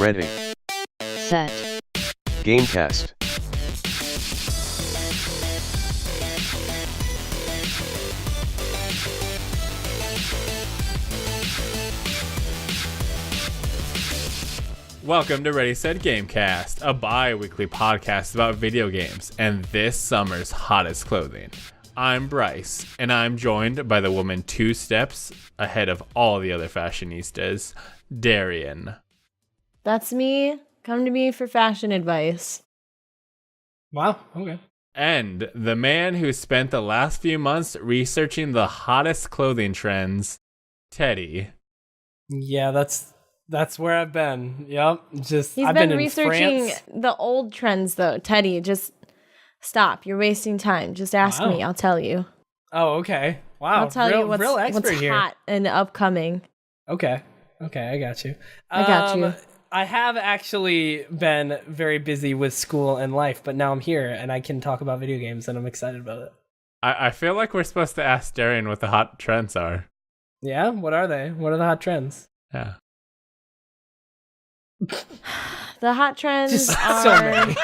Ready Set Gamecast. Welcome to Ready Set Gamecast, a bi-weekly podcast about video games and this summer's hottest clothing. I'm Bryce, and I'm joined by the woman 2 steps ahead of all the other fashionistas, Darian. That's me. Come to me for fashion advice. Wow, okay. And the man who spent the last few months researching the hottest clothing trends, Teddy. Yeah, that's where I've been. Yep. I've been researching the old trends though. Teddy, just stop. You're wasting time. Just ask me. I'll tell you. Oh, okay. Wow. I'll tell you what's here. hot and upcoming. Okay, I got you. I got you. I have actually been very busy with school and life, but now I'm here and I can talk about video games and I'm excited about it. I feel like we're supposed to ask Darian what the hot trends are. Yeah? What are they? What are the hot trends? Yeah. The hot trends are... so many.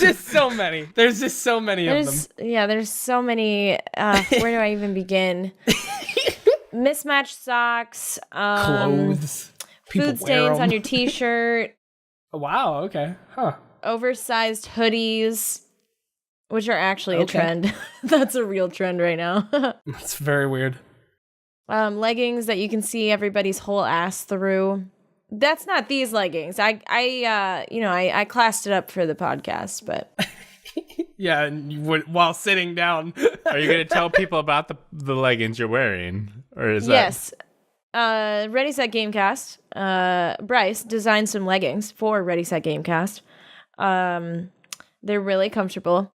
Just so many. There's just so many of them. Yeah, there's so many. Where do I even begin? Mismatched socks. Clothes. People food stains on your t-shirt. Wow, okay. Huh. Oversized hoodies, which are actually a trend. That's a real trend right now. That's very weird. Leggings that you can see everybody's whole ass through. That's not these leggings. I classed it up for the podcast, but yeah, and you would, while sitting down. Are you going to tell people about the leggings you're wearing, or is yes? Ready Set Gamecast. Bryce designed some leggings for Ready Set Gamecast. They're really comfortable.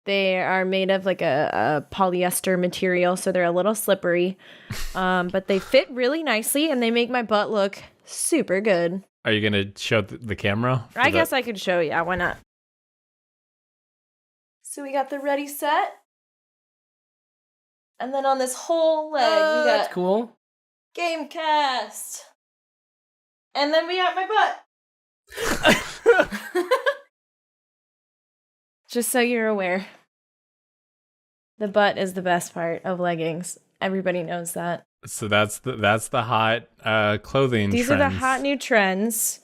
They are made of like a polyester material, so they're a little slippery. But they fit really nicely, and they make my butt look super good. Are you going to show the camera? I guess I could show you. Why not? So we got the Ready Set. And then on this whole leg, we got... That's cool. Gamecast. And then we got my butt. Just so you're aware. The butt is the best part of leggings. Everybody knows that. So that's the hot clothing These trends. are the hot new trends.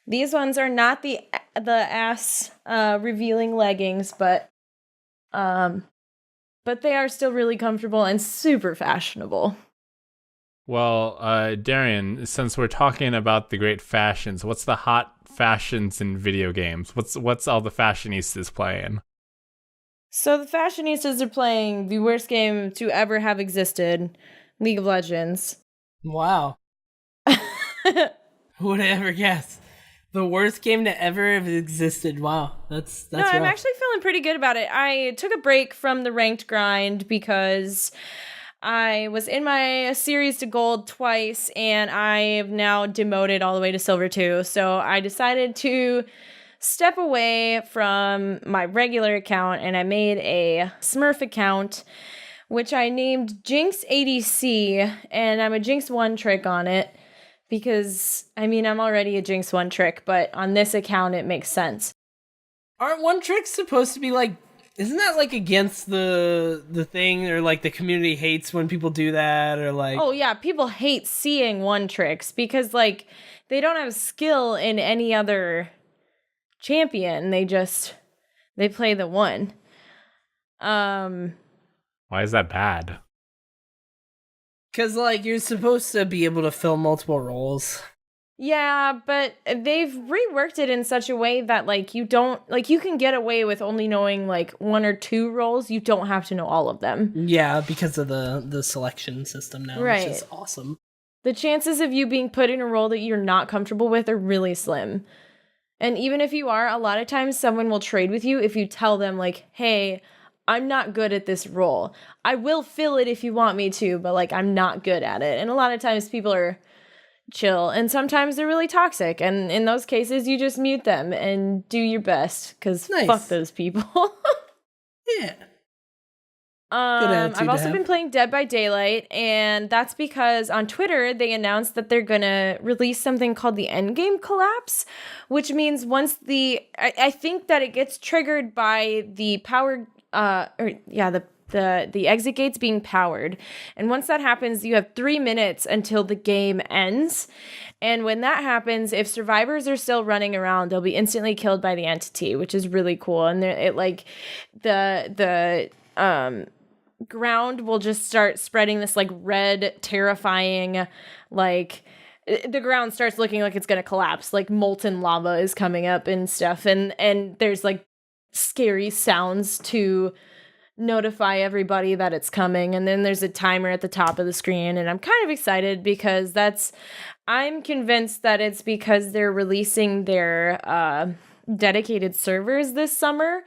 These ones are not the ass revealing leggings, but they are still really comfortable and super fashionable. Well, Darian, since we're talking about the great fashions, what's the hot fashions in video games? What's all the fashionistas playing? So the fashionistas are playing the worst game to ever have existed, League of Legends. Wow. Who would have ever guessed? The worst game to ever have existed. Wow. That's No, rough. I'm actually feeling pretty good about it. I took a break from the ranked grind because I was in my series to gold twice, and I've now demoted all the way to silver 2. So I decided to step away from my regular account, and I made a Smurf account, which I named Jinx ADC, and I'm a Jinx 1 trick on it because, I'm already a Jinx 1 trick, but on this account it makes sense. Aren't one tricks supposed to be like... Isn't that like against the thing, or like the community hates when people do that, or like... Oh yeah, people hate seeing 1 tricks because like they don't have skill in any other champion. They play the 1. Why is that bad? Because like you're supposed to be able to fill multiple roles. Yeah, but they've reworked it in such a way that like you can get away with only knowing like 1 or 2 roles. You don't have to know all of them. Yeah, because of the selection system now, right. Which is awesome. The chances of you being put in a role that you're not comfortable with are really slim. And even if you are, a lot of times someone will trade with you if you tell them like, hey, I'm not good at this role. I will fill it if you want me to, but like I'm not good at it. And a lot of times people are chill, and sometimes they're really toxic, and in those cases you just mute them and do your best, because fuck those people. Yeah. I've also been playing Dead by Daylight, and that's because on Twitter they announced that they're gonna release something called the Endgame Collapse, which means once I think that it gets triggered by the power, the exit gates being powered, and once that happens, you have 3 minutes until the game ends. And when that happens, if survivors are still running around, they'll be instantly killed by the entity, which is really cool. And the ground will just start spreading this like red, terrifying, like the ground starts looking like it's gonna collapse, like molten lava is coming up and stuff, and there's like scary sounds to notify everybody that it's coming. And then there's a timer at the top of the screen, and I'm kind of excited because I'm convinced that it's because they're releasing their dedicated servers this summer.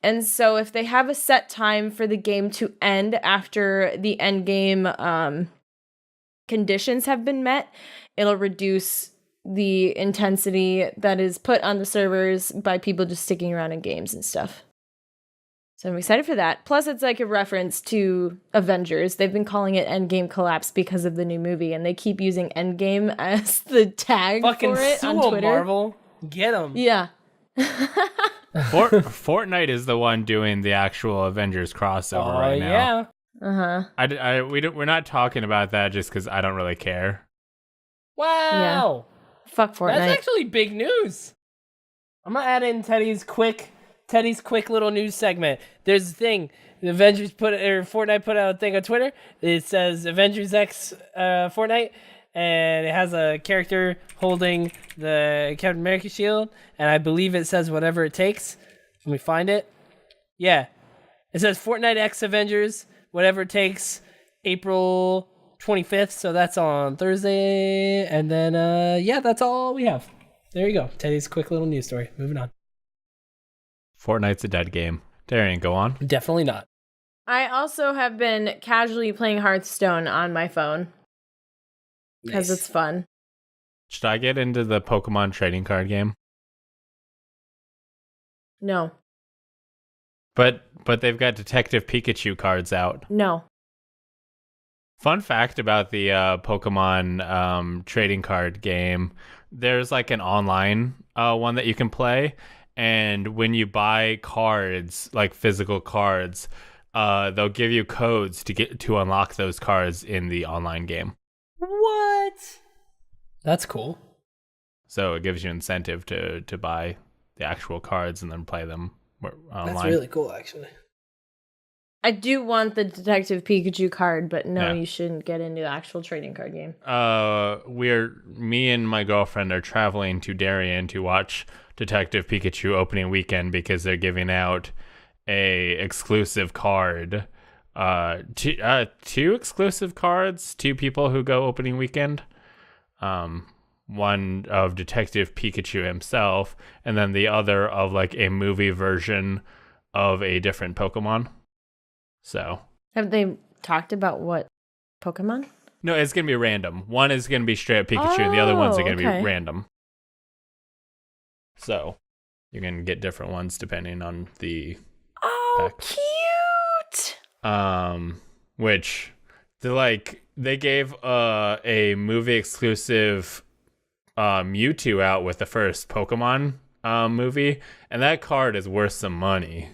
And so if they have a set time for the game to end after the end game conditions have been met, it'll reduce the intensity that is put on the servers by people just sticking around in games and stuff. So I'm excited for that. Plus, it's like a reference to Avengers. They've been calling it Endgame Collapse because of the new movie, and they keep using Endgame as the tag for it on Twitter. Marvel. Get them. Yeah. Fortnite is the one doing the actual Avengers crossover right now. Yeah. We're not talking about that just because I don't really care. Wow. Yeah. Fuck Fortnite. That's actually big news. I'm gonna add in Teddy's quick little news segment. There's a thing. Fortnite put out a thing on Twitter. It says Avengers X Fortnite, and it has a character holding the Captain America shield, and I believe it says whatever it takes. Let me find it. Yeah. It says Fortnite X Avengers, whatever it takes, April 25th, so that's on Thursday. And then, that's all we have. There you go. Teddy's quick little news story. Moving on. Fortnite's a dead game. Darian, go on. Definitely not. I also have been casually playing Hearthstone on my phone. Because it's fun. Should I get into the Pokemon trading card game? No. But they've got Detective Pikachu cards out. No. Fun fact about the Pokemon trading card game, there's like an online one that you can play, and when you buy cards, like physical cards, they'll give you codes to unlock those cards in the online game. What? That's cool. So it gives you incentive to buy the actual cards and then play them online. That's really cool, actually. I do want the Detective Pikachu card, but no, you shouldn't get into the actual trading card game. Me and my girlfriend are traveling to Darien to watch Detective Pikachu opening weekend because they're giving out a exclusive card. Two exclusive cards to people who go opening weekend. One of Detective Pikachu himself, and then the other of like a movie version of a different Pokemon. So have they talked about what Pokemon? No, it's gonna be random. One is gonna be straight up Pikachu, and the other ones are gonna be random. So you can get different ones depending on the pack. Cute. Which they gave a movie exclusive Mewtwo out with the first Pokemon movie, and that card is worth some money.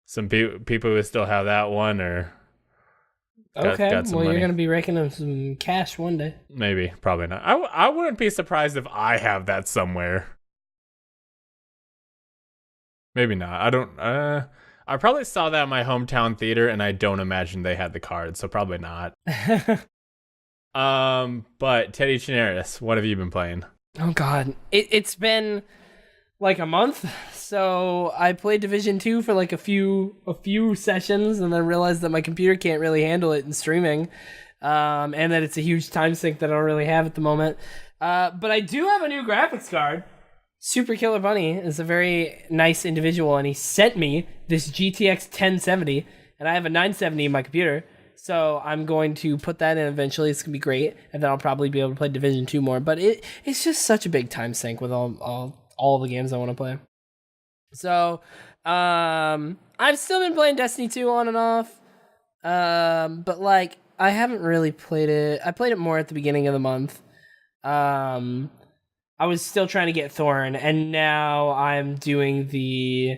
Some people who still have that one or got some money. You're gonna be raking up some cash one day. Maybe, probably not. I wouldn't be surprised if I have that somewhere. Maybe not. I don't. I probably saw that in my hometown theater, and I don't imagine they had the card, so probably not. But Teddy Chinaris, what have you been playing? Oh God, it's been like a month. So I played Division 2 for like a few sessions, and then realized that my computer can't really handle it in streaming, and that it's a huge time sink that I don't really have at the moment. But I do have a new graphics card. Super Killer Bunny is a very nice individual, and he sent me this GTX 1070, and I have a 970 in my computer. So I'm going to put that in eventually. It's going to be great, and then I'll probably be able to play Division 2 more. But it's just such a big time sink with all the games I want to play. So I've still been playing Destiny 2 on and off. But like I haven't really played it. I played it more at the beginning of the month. I was still trying to get Thorn, and now I'm doing the.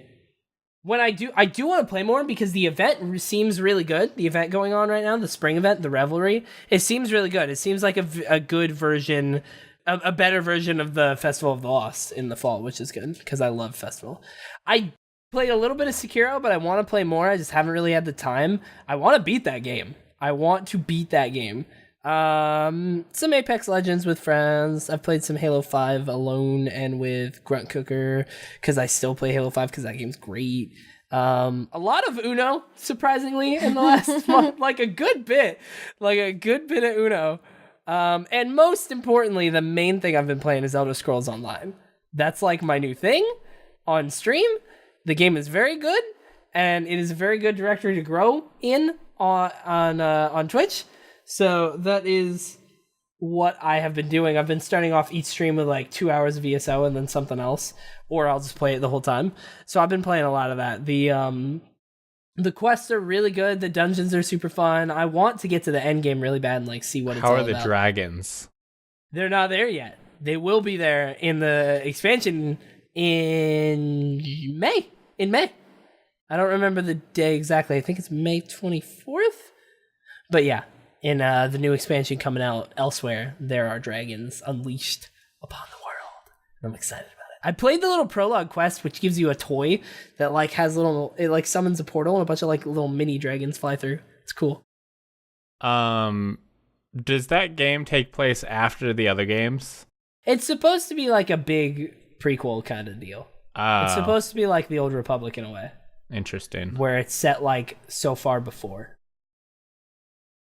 When I do want to play more because the event seems really good. The event going on right now, the spring event, the Revelry, it seems really good. It seems like a good version, a better version of the Festival of the Lost in the fall, which is good because I love Festival. I played a little bit of Sekiro, but I want to play more. I just haven't really had the time. I want to beat that game. Some Apex Legends with friends. I've played some Halo 5 alone and with Grunt Cooker because I still play Halo 5 because that game's great. A lot of Uno, surprisingly, in the last month, like a good bit of Uno. And most importantly, the main thing I've been playing is Elder Scrolls Online. That's like my new thing on stream. The game is very good, and it is a very good directory to grow in on Twitch. So that is what I have been doing. I've been starting off each stream with like 2 hours of ESO and then something else, or I'll just play it the whole time. So I've been playing a lot of that. The quests are really good. The dungeons are super fun. I want to get to the end game really bad and like see what it's all about. How are the dragons? They're not there yet. They will be there in the expansion in May. I don't remember the day exactly. I think it's May 24th. But yeah. In the new expansion coming out elsewhere, there are dragons unleashed upon the world. I'm excited about it. I played the little prologue quest, which gives you a toy that like has it like summons a portal and a bunch of like little mini dragons fly through. It's cool. Does that game take place after the other games? It's supposed to be like a big prequel kind of deal. It's supposed to be like the Old Republic in a way. Interesting. Where it's set like so far before.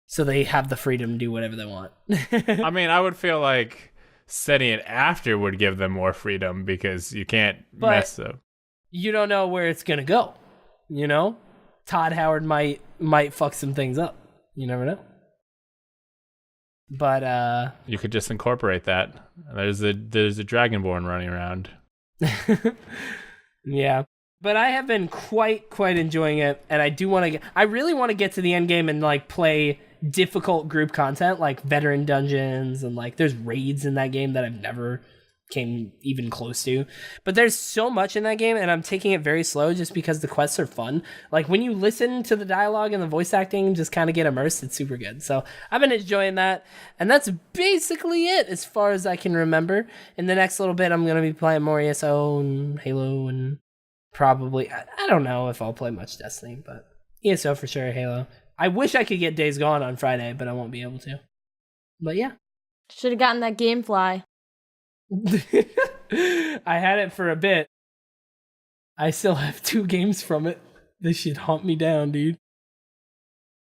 So they have the freedom to do whatever they want. I mean, I would feel like setting it after would give them more freedom because you can't mess up. You don't know where it's gonna go. You know, Todd Howard might fuck some things up. You never know. But you could just incorporate that. There's a Dragonborn running around. Yeah. But I have been quite enjoying it, and I really want to get to the end game and like play difficult group content like veteran dungeons, and like there's raids in that game that I've never came even close to. But there's so much in that game, and I'm taking it very slow just because the quests are fun. Like when you listen to the dialogue and the voice acting, just kind of get immersed. It's super good. So I've been enjoying that, and that's basically it as far as I can remember. In the next little bit, I'm gonna be playing more ESO and Halo and. Probably, I don't know if I'll play much Destiny, but ESO for sure, Halo. I wish I could get Days Gone on Friday, but I won't be able to. But yeah. Should have gotten that Gamefly. I had it for a bit. I still have 2 games from it. This should haunt me down, dude.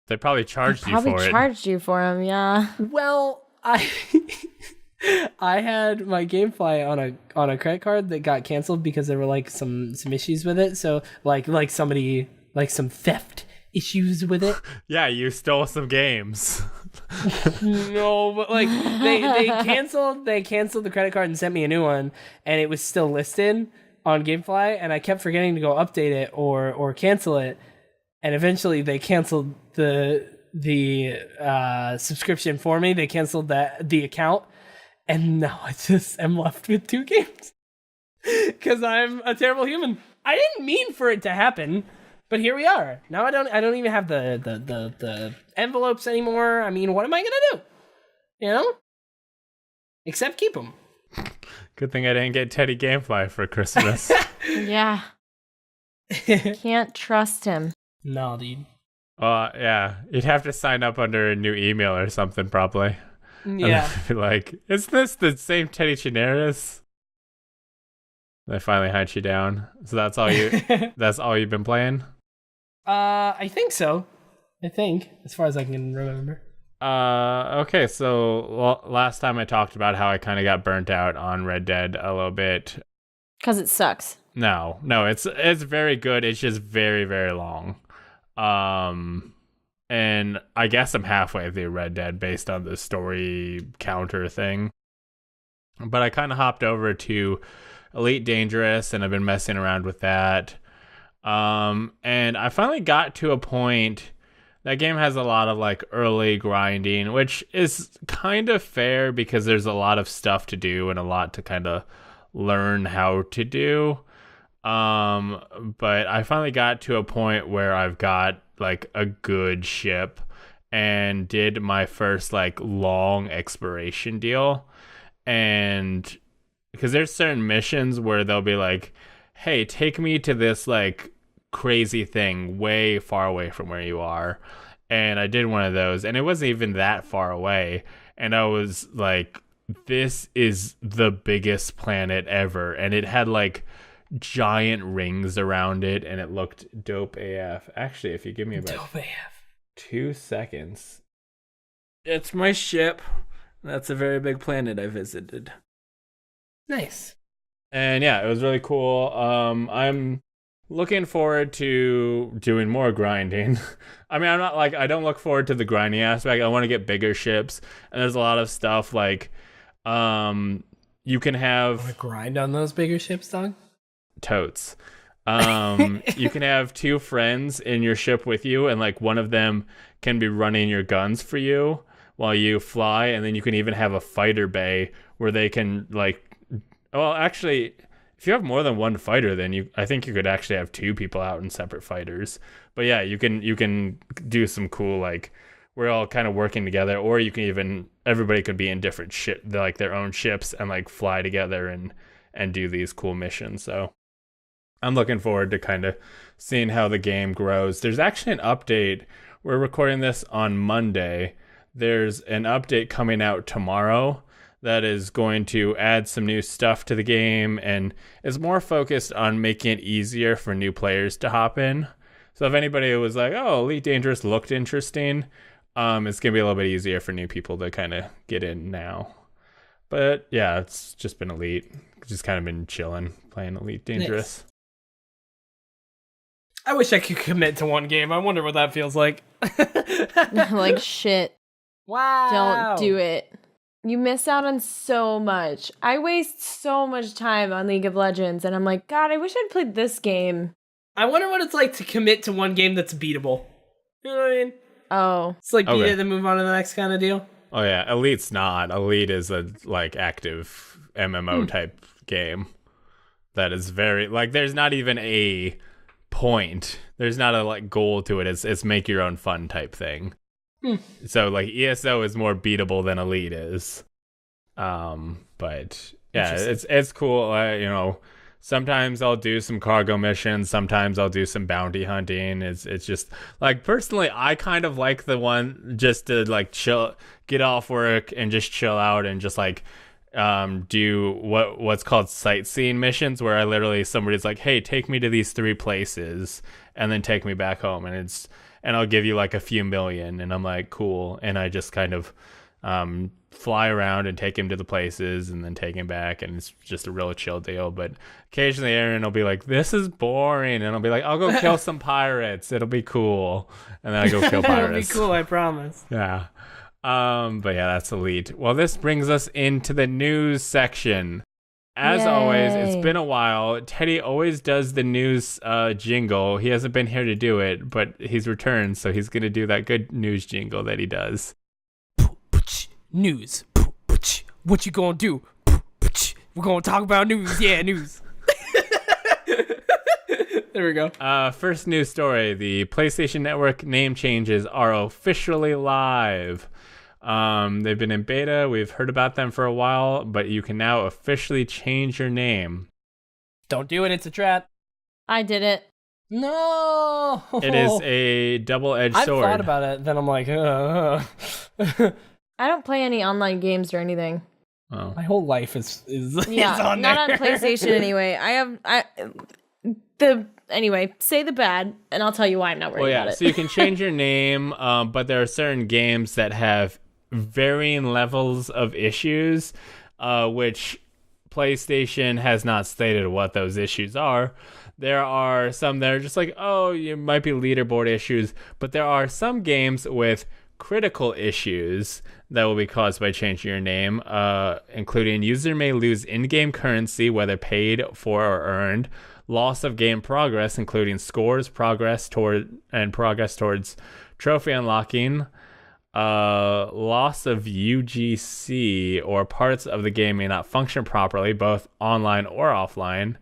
They probably charged you for it. Probably charged you for them, yeah. Well, I had my Gamefly on a credit card that got canceled because there were like some issues with it. So like somebody like some theft issues with it. Yeah, you stole some games. No, but like they canceled the credit card and sent me a new one, and it was still listed on Gamefly, and I kept forgetting to go update it or cancel it, and eventually they canceled the subscription for me. They canceled the account. And now I just am left with 2 games because I'm a terrible human. I didn't mean for it to happen, but here we are. Now I don't even have the envelopes anymore. I mean, what am I gonna do? You know, except keep them. Good thing I didn't get Teddy Gamefly for Christmas. Yeah. Can't trust him. No, dude. Yeah, you'd have to sign up under a new email or something, probably. Yeah. Be like, is this the same Teddy Chinaris? They finally hunt you down. So that's all you've been playing? I think so. As far as I can remember. Okay, so last time I talked about how I kind of got burnt out on Red Dead a little bit. Because it sucks. No, it's very good. It's just very, very long. And I guess I'm halfway through Red Dead based on the story counter thing. But I kind of hopped over to Elite Dangerous, and I've been messing around with that. And I finally got to a point that game has a lot of like early grinding, which is kind of fair because there's a lot of stuff to do and a lot to kind of learn how to do. But I finally got to a point where I've got like a good ship and did my first like long exploration deal. And because there's certain missions where they'll be like, hey, take me to this like crazy thing way far away from where you are. And I did one of those and it wasn't even that far away. And I was like, this is the biggest planet ever. And it had like giant rings around it and it looked dope AF. Actually, if you give me about 2 seconds. It's my ship. That's a very big planet I visited. Nice. And yeah, it was really cool. I'm looking forward to doing more grinding. I mean, I don't look forward to the grinding aspect. I want to get bigger ships. And there's a lot of stuff like you can have Want to grind on those bigger ships, dog? Totes. You can have 2 friends in your ship with you, and like one of them can be running your guns for you while you fly, and then you can even have a fighter bay where they can like, well, actually, if you have more than one fighter, then I think you could actually have 2 people out in separate fighters. But yeah, you can do some cool like we're all kind of working together, or you can even everybody could be in different ship, like their own ships, and like fly together and do these cool missions. So I'm looking forward to kind of seeing how the game grows. There's actually an update. We're recording this on Monday. There's an update coming out tomorrow that is going to add some new stuff to the game and is more focused on making it easier for new players to hop in. So if anybody was like, oh, Elite Dangerous looked interesting, it's going to be a little bit easier for new people to kind of get in now. But yeah, it's just been Elite. Just kind of been chilling, playing Elite Dangerous. Nice. I wish I could commit to one game. I wonder what that feels like. Like, shit. Wow. Don't do it. You miss out on so much. I waste so much time on League of Legends, and I'm like, God, I wish I'd played this game. I wonder what it's like to commit to one game that's beatable. You know what I mean? Oh. It's like beat it and move on to the next kind of deal. Oh yeah, Elite's not. Elite is a like active MMO type game that is very like there's not even a point. There's not a like goal to it. It's make your own fun type thing. So like ESO is more beatable than Elite is. But yeah, it's cool. You know, sometimes I'll do some cargo missions. Sometimes I'll do some bounty hunting. It's just like personally, I kind of like the one just to like chill, get off work and just chill out and just like do what's called sightseeing missions, where I literally somebody's like, hey, take me to these 3 places and then take me back home, and I'll give you like a few million, and I'm like, cool, and I just kind of fly around and take him to the places and then take him back, and it's just a real chill deal. But occasionally Aaron will be like, this is boring, and I'll be like, I'll go kill some pirates, it'll be cool, and then I go kill pirates. It'll be cool, I promise. Yeah. But yeah, that's Elite. Well, this brings us into the news section. As always, it's been a while. Teddy always does the news jingle. He hasn't been here to do it, but he's returned, so he's going to do that good news jingle that he does. News. What you gonna do? We're gonna talk about news. Yeah, news. There we go. First news story. The PlayStation Network name changes are officially live. They've been in beta. We've heard about them for a while, but you can now officially change your name. Don't do it. It's a trap. I did it. No. It is a double-edged sword. I've thought about it. Then I'm like, I don't play any online games or anything. Oh. My whole life is Yeah, on not there. on PlayStation anyway. Anyway, say the bad, and I'll tell you why I'm not worried about it. So you can change your name, but there are certain games that have varying levels of issues, which PlayStation has not stated what those issues are. There are some that are just like, oh, you might be leaderboard issues, but there are some games with critical issues that will be caused by changing your name, including user may lose in-game currency, whether paid for or earned, loss of game progress, including scores, progress towards trophy unlocking, loss of UGC, or parts of the game may not function properly, both online or offline.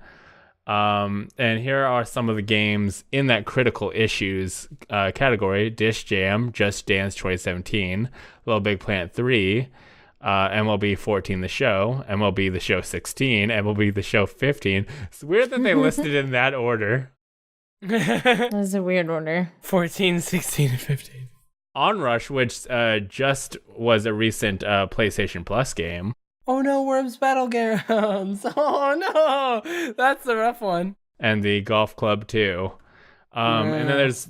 And here are some of the games in that critical issues category: Dish Jam, Just Dance 2017, Little Big Planet 3, MLB 14 The Show, MLB The Show 16, MLB The Show 15. It's weird that they listed in that order. That's a weird order. 14, 16, and 15. Onrush, which just was a recent PlayStation Plus game. Oh no, Worms Battlegrounds. Oh no, that's a rough one. And the Golf Club 2. And then there's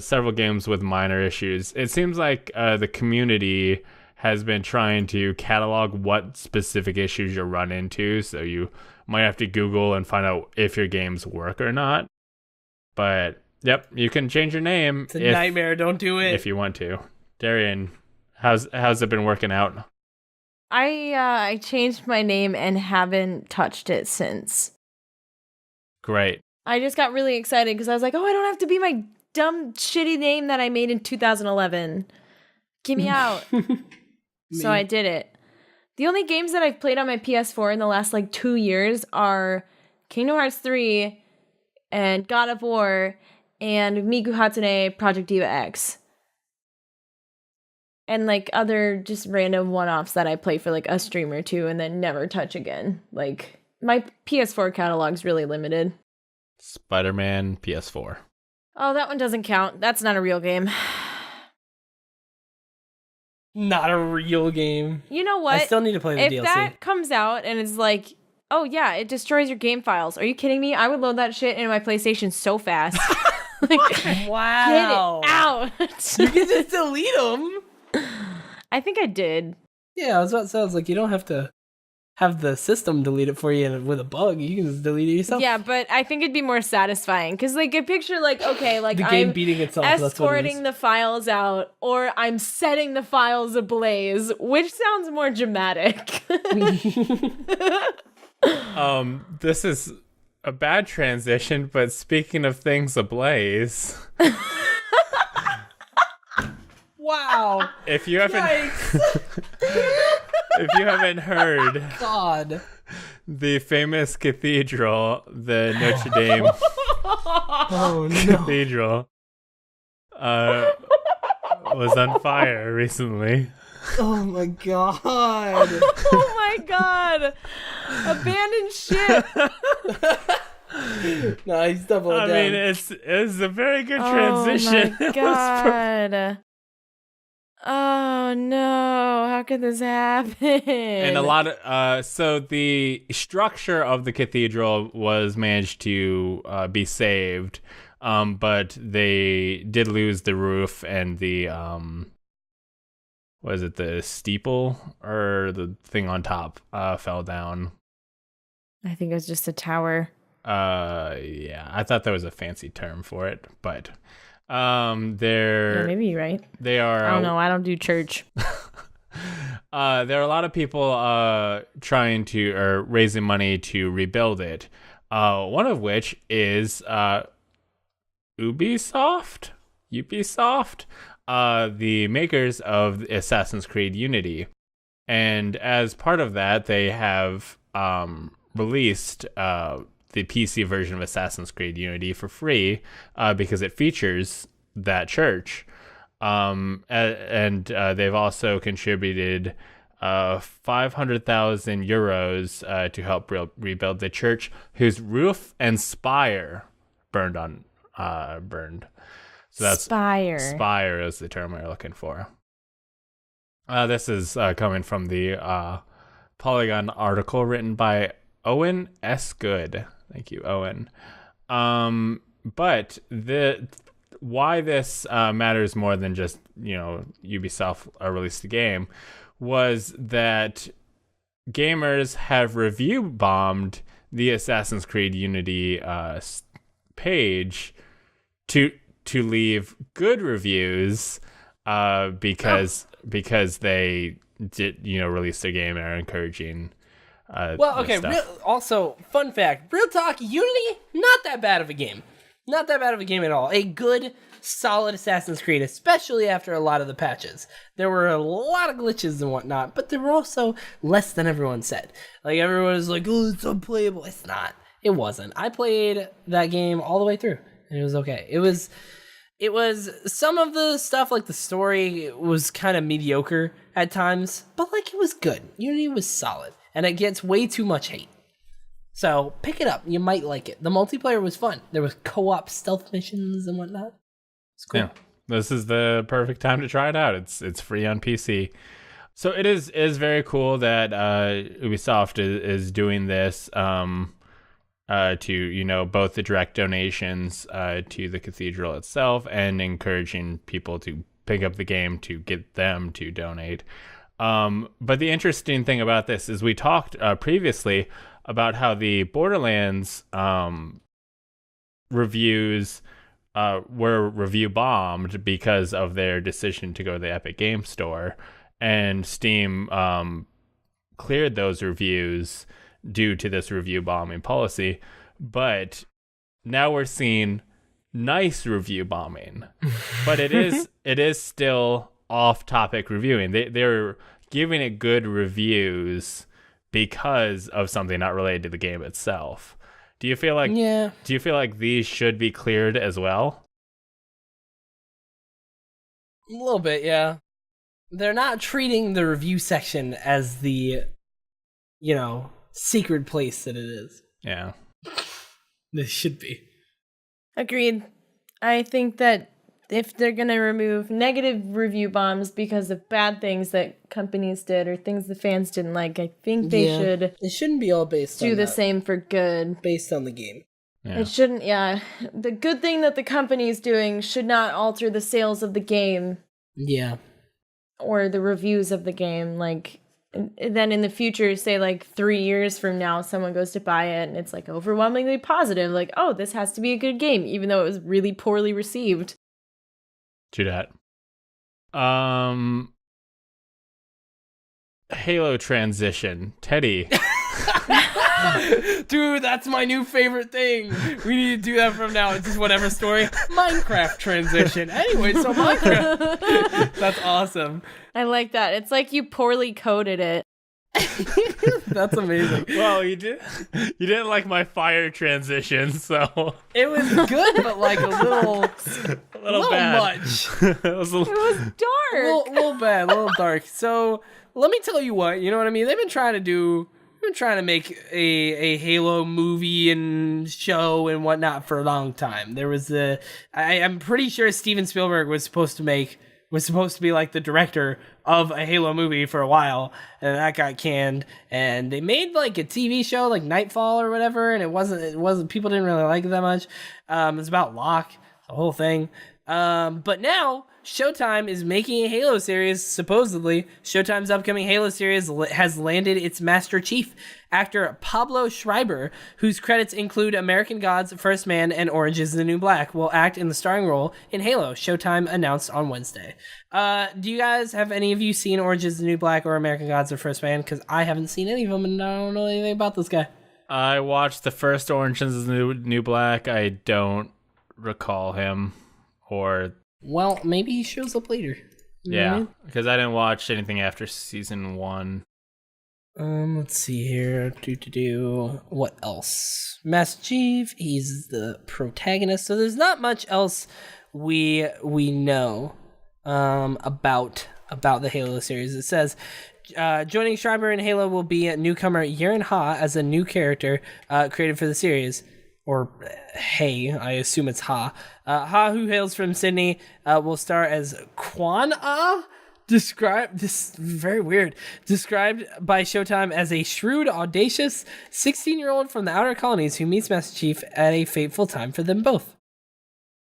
several games with minor issues. It seems like the community has been trying to catalog what specific issues you run into, so you might have to Google and find out if your games work or not. But, yep, you can change your name. It's a nightmare, don't do it. If you want to. Darian, how's it been working out? I changed my name and haven't touched it since. Great. I just got really excited because I was like, oh, I don't have to be my dumb, shitty name that I made in 2011. Get me out. So I did it. The only games that I've played on my PS4 in the last 2 years are Kingdom Hearts 3 and God of War and Miku Hatsune Project Diva X. And other just random one-offs that I play for a stream or two and then never touch again. My PS4 catalog's really limited. Spider-Man PS4. Oh, that one doesn't count. That's not a real game. Not a real game. You know what? I still need to play the DLC. If that comes out and it's oh yeah, it destroys your game files. Are you kidding me? I would load that shit into my PlayStation so fast. Wow. Get it out. You can just delete them. I think I did. Yeah, I was about to say, you don't have to have the system delete it for you with a bug. You can just delete it yourself. Yeah, but I think it'd be more satisfying because a picture okay, the game I'm beating itself. escorting the files out or I'm setting the files ablaze, which sounds more dramatic. This is a bad transition, but speaking of things ablaze. Wow. If you haven't heard God. the famous cathedral, the Notre Dame cathedral, was on fire recently. Oh my God. Oh my God. Abandoned ship. Nice, double down. I mean, it's a very good transition. Oh my God. Oh no, how could this happen? And a lot of so the structure of the cathedral was managed to be saved, but they did lose the roof and the was it the steeple or the thing on top fell down. I think it was just a tower. Yeah, I thought there was a fancy term for it, but Yeah, maybe you're right. They are. I don't know. I don't do church. There are a lot of people trying to or raising money to rebuild it. One of which is Ubisoft, the makers of Assassin's Creed Unity, and as part of that, they have released the PC version of Assassin's Creed Unity for free because it features that church. And they've also contributed 500,000 euros to help rebuild the church, whose roof and spire burned. So that's spire is the term we're looking for. This is coming from the Polygon article written by Owen S. Good. Thank you, Owen. But why this matters more than just, Ubisoft released the game was that gamers have review bombed the Assassin's Creed Unity page to leave good reviews because they did release their game and are encouraging. Also, fun fact, real talk, Unity, not that bad of a game. Not that bad of a game at all. A good, solid Assassin's Creed, especially after a lot of the patches. There were a lot of glitches and whatnot, but there were also less than everyone said. Like, everyone was like, oh, it's unplayable. It's not. It wasn't. I played that game all the way through, and it was okay. It was some of the stuff, like the story was kind of mediocre at times, but like it was good. Unity was solid, and it gets way too much hate. So pick it up. You might like it. The multiplayer was fun. There was co-op stealth missions and whatnot. It's cool. Yeah, this is the perfect time to try it out. It's free on PC. So it is very cool that Ubisoft is doing this to both the direct donations to the cathedral itself and encouraging people to pick up the game to get them to donate. But the interesting thing about this is we talked previously about how the Borderlands reviews were review bombed because of their decision to go to the Epic Game Store, and Steam cleared those reviews due to this review bombing policy. But now we're seeing nice review bombing, but it is still off-topic reviewing. They're giving it good reviews because of something not related to the game itself. Do you feel like these should be cleared as well? A little bit, yeah. They're not treating the review section as the, sacred place that it is. Yeah. This should be. Agreed. I think that if they're going to remove negative review bombs because of bad things that companies did or things the fans didn't like, I think they should. It shouldn't be all based on do the same for good. Based on the game. Yeah. It shouldn't, The good thing that the company's doing should not alter the sales of the game. Yeah. Or the reviews of the game. Like, then in the future, say like 3 years from now, someone goes to buy it and it's like overwhelmingly positive. Like, oh, this has to be a good game, even though it was really poorly received. To that. Halo transition. Teddy. Dude, that's my new favorite thing. We need to do that from now. It's just whatever story. Minecraft transition. Anyway, so Minecraft. That's awesome. I like that. It's like you poorly coded it. That's amazing. Well, you didn't like my fire transition, so it was good, but like a little bad. Much. It was dark. A little bad, a little dark. So let me tell you what, you know what I mean? They've been trying to make a Halo movie and show and whatnot for a long time. There was I'm pretty sure Steven Spielberg was supposed to be like the director of a Halo movie for a while, and that got canned. And they made like a TV show, like Nightfall or whatever, and it wasn't people didn't really like it that much. It was about Locke, the whole thing. But now Showtime is making a Halo series. Supposedly, Showtime's upcoming Halo series has landed its Master Chief. Actor Pablo Schreiber, whose credits include American Gods, First Man, and Orange is the New Black, will act in the starring role in Halo, Showtime announced on Wednesday. Do you guys, have any of you seen Orange is the New Black or American Gods or First Man? Because I haven't seen any of them, and I don't know anything about this guy. I watched the first Orange is the New Black. I don't recall him or... Well, maybe he shows up later. Yeah, because I didn't watch anything after season 1. Let's see here. What else? Master Chief, he's the protagonist. So there's not much else we know about the Halo series. It says joining Schreiber in Halo will be a newcomer Yaren Ha as a new character created for the series. Or Hey, I assume it's Ha. Ha, who hails from Sydney, will star as Quan Ah. Very weird. Described by Showtime as a shrewd, audacious 16-year-old from the outer colonies who meets Master Chief at a fateful time for them both.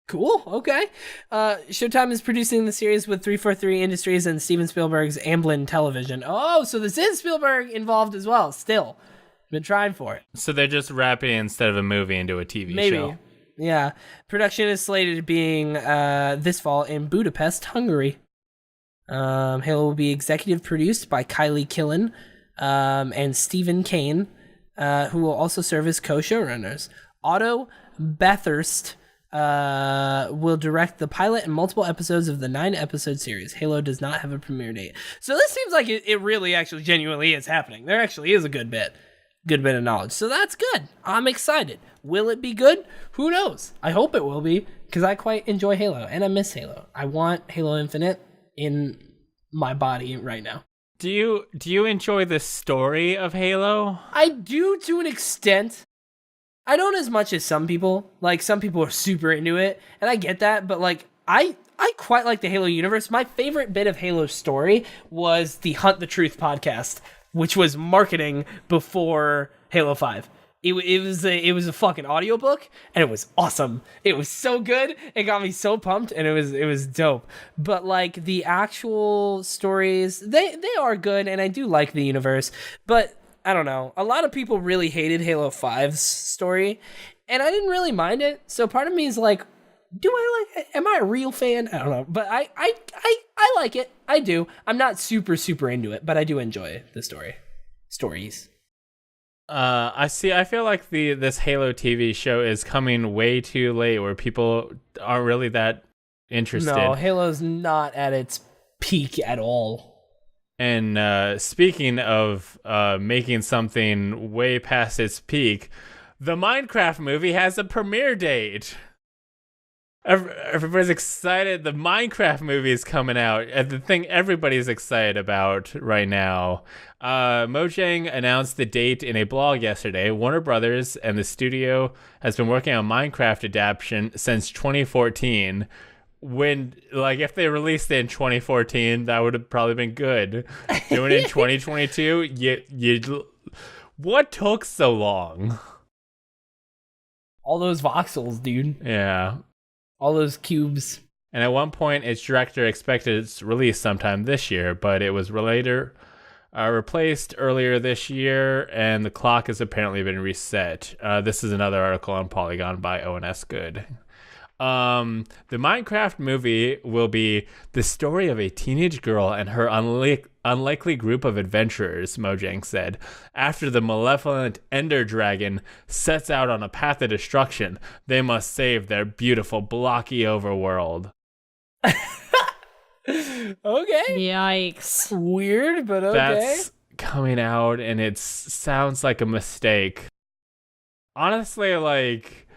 Cool, okay. Showtime is producing the series with 343 Industries and Steven Spielberg's Amblin Television. Oh, so this is Spielberg involved as well, still. Been trying for it. So they're just wrapping instead of a movie into a TV Maybe. show. Yeah. Production is slated to being this fall in Budapest, Hungary. Halo will be executive produced by Kylie Killen and Stephen Kane, who will also serve as co-showrunners. Otto Bathurst will direct the pilot and multiple episodes of the 9-episode series. Halo does not have a premiere date. So this seems like it really actually genuinely is happening. There actually is a good bit of knowledge. So that's good. I'm excited. Will it be good? Who knows? I hope it will be, because I quite enjoy Halo and I miss Halo. I want Halo Infinite in my body right now. Do you enjoy the story of Halo? I do, to an extent. I don't as much as some people. Like, some people are super into it, and I get that, but like I quite like the Halo universe. My favorite bit of Halo's story was the Hunt the Truth podcast, which was marketing before Halo 5. It was a fucking audiobook, and it was awesome. It was so good. It got me so pumped, and it was dope. But like the actual stories, they are good, and I do like the universe. But I don't know. A lot of people really hated Halo 5's story, and I didn't really mind it. So part of me is like, do I like it? Am I a real fan? I don't know. But I like it. I do. I'm not super into it, but I do enjoy the stories. I feel like this Halo TV show is coming way too late, where people aren't really that interested. No, Halo's not at its peak at all. And speaking of making something way past its peak, the Minecraft movie has a premiere date. Everybody's excited. The Minecraft movie is coming out. And the thing everybody's excited about right now. Mojang announced the date in a blog yesterday. Warner Brothers and the studio has been working on Minecraft adaptation since 2014. When, like, if they released it in 2014, that would have probably been good. Doing it in 2022, what took so long? All those voxels, dude. Yeah. All those cubes. And at one point, its director expected its release sometime this year, but it was replaced earlier this year, and the clock has apparently been reset. This is another article on Polygon by ONS Good. The Minecraft movie will be the story of a teenage girl and her unlikely group of adventurers, Mojang said, after the malevolent Ender Dragon sets out on a path of destruction. They must save their beautiful blocky overworld. Okay. Yikes. Weird, but okay. That's coming out, and it sounds like a mistake. Honestly, like,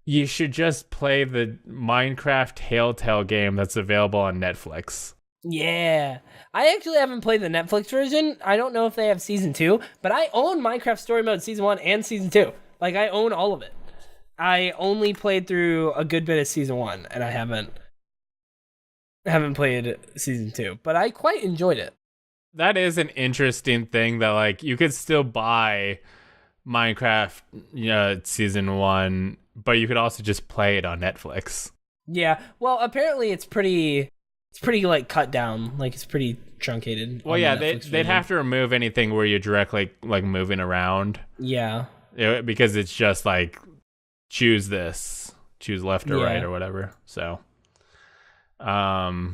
you should just play the Minecraft Telltale game that's available on Netflix. Yeah. I actually haven't played the Netflix version. I don't know if they have season 2, but I own Minecraft Story Mode season 1 and season 2. Like, I own all of it. I only played through a good bit of season 1, and I haven't played season 2, but I quite enjoyed it. That is an interesting thing, that like you could still buy Minecraft season 1, but you could also just play it on Netflix. Yeah. Well, apparently it's pretty like cut down. Like, it's pretty truncated. Well, yeah, they'd have to remove anything where you're directly like moving around. Yeah. Because it's just like choose left or right or whatever. So okay,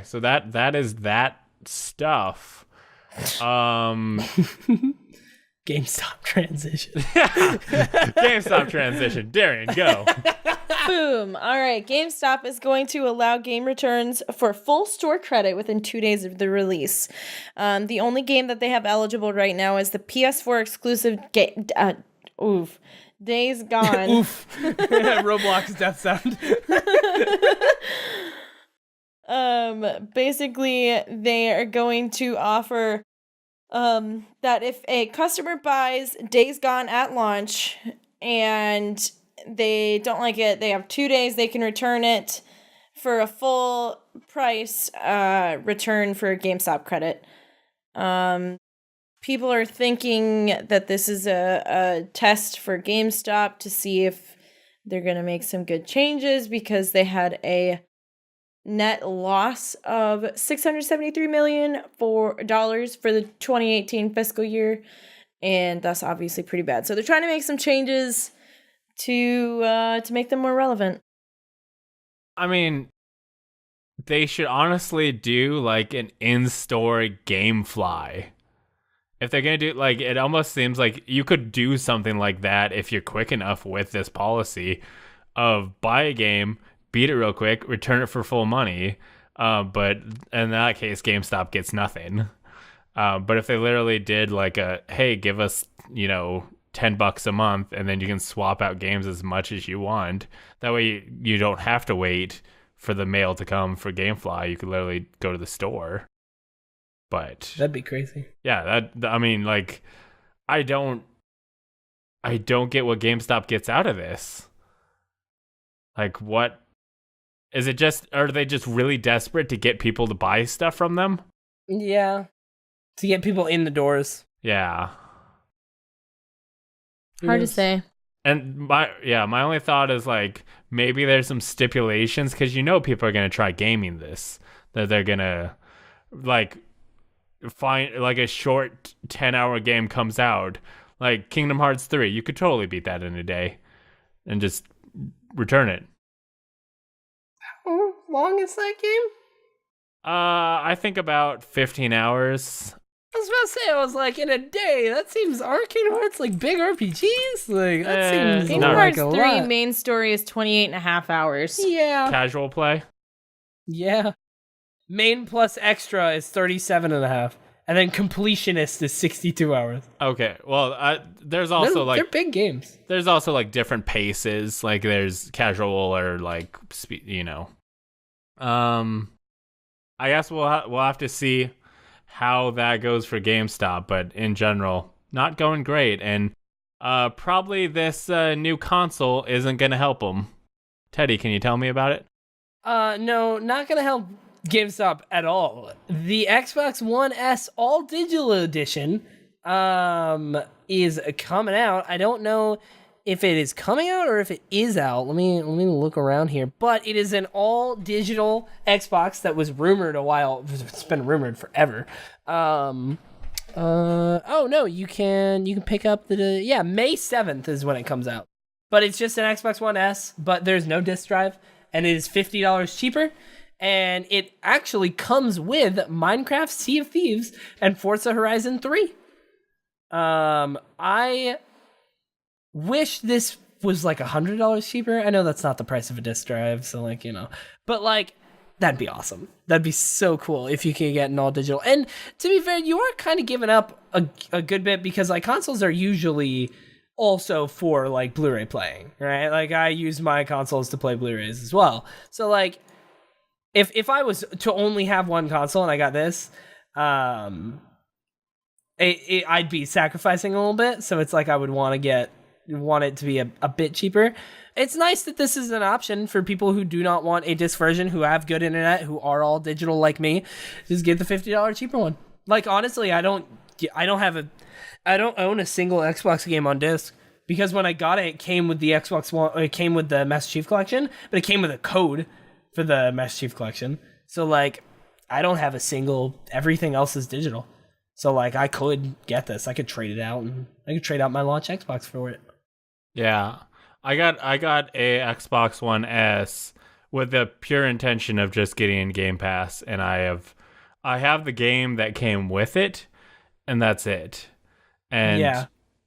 so that is that stuff. GameStop transition. GameStop transition. Darian, go. Boom. All right. GameStop is going to allow game returns for full store credit within 2 days of the release. The only game that they have eligible right now is the PS4 exclusive game. Days Gone. Oof. Roblox death sound. Basically, they are going to offer that if a customer buys Days Gone at launch and they don't like it, they have 2 days they can return it for a full price return for GameStop credit. People are thinking that this is a test for GameStop to see if they're going to make some good changes, because they had a net loss of $673 million for the 2018 fiscal year, and that's obviously pretty bad. So they're trying to make some changes to make them more relevant. I mean, they should honestly do like an in-store GameFly. If they're gonna do, like, it almost seems like you could do something like that if you're quick enough with this policy. of buy a game, beat it real quick, return it for full money. But in that case, GameStop gets nothing. But if they literally did like hey, give us, $10 a month, and then you can swap out games as much as you want. That way you don't have to wait for the mail to come for GameFly. You could literally go to the store. But that'd be crazy. Yeah, I don't get what GameStop gets out of this. Like, what is it? Are they just really desperate to get people to buy stuff from them? Yeah, to get people in the doors. Yeah. Hard to say. And my only thought is like maybe there's some stipulations because people are gonna try gaming this, that they're gonna like find like a short 10-hour game comes out like Kingdom Hearts 3. You could totally beat that in a day and just return it. How long is that game? I think about 15 hours. I was about to say, I was like, in a day, that seems Kingdom Hearts like big RPGs. Like, that seems Kingdom like Hearts a 3 lot. main story is 28 and a half hours. Yeah. Casual play? Yeah. Main plus extra is 37 and a half. And then completionist is 62 hours. Okay, well, there's also they're big games. There's also like different paces. Like there's casual or like I guess we'll have to see how that goes for GameStop, but in general, not going great, and probably this new console isn't gonna help them. Teddy, can you tell me about it? No, not gonna help GameStop at all. The Xbox One S All Digital Edition is coming out. I don't know if it is coming out or if it is out. Let me look around here. But it is an all digital Xbox that was rumored a while. It's been rumored forever. Oh no, you can pick up May 7th is when it comes out. But it's just an Xbox One S, but there's no disc drive, and it is $50 cheaper. And it actually comes with Minecraft, Sea of Thieves, and Forza Horizon 3. I wish this was like $100 cheaper. I know that's not the price of a disc drive, so but that'd be awesome. That'd be so cool if you could get an all digital. And to be fair, you are kind of giving up a good bit because consoles are usually also for Blu-ray playing, right? I use my consoles to play Blu-rays as well. So if I was to only have one console and I got this, I'd be sacrificing a little bit. So it's I would want it to be a bit cheaper. It's nice that this is an option for people who do not want a disc version, who have good internet, who are all digital like me. Just get the $50 cheaper one. Honestly, I don't own a single Xbox game on disc because when I got it, it came with the Xbox One. It came with the Master Chief Collection, but it came with a code for the Master Chief Collection. So I don't have a single. Everything else is digital. So I could get this. I could trade it out, and I could trade out my launch Xbox for it. Yeah, I got a Xbox One S with the pure intention of just getting Game Pass, and I have the game that came with it, and that's it. And yeah.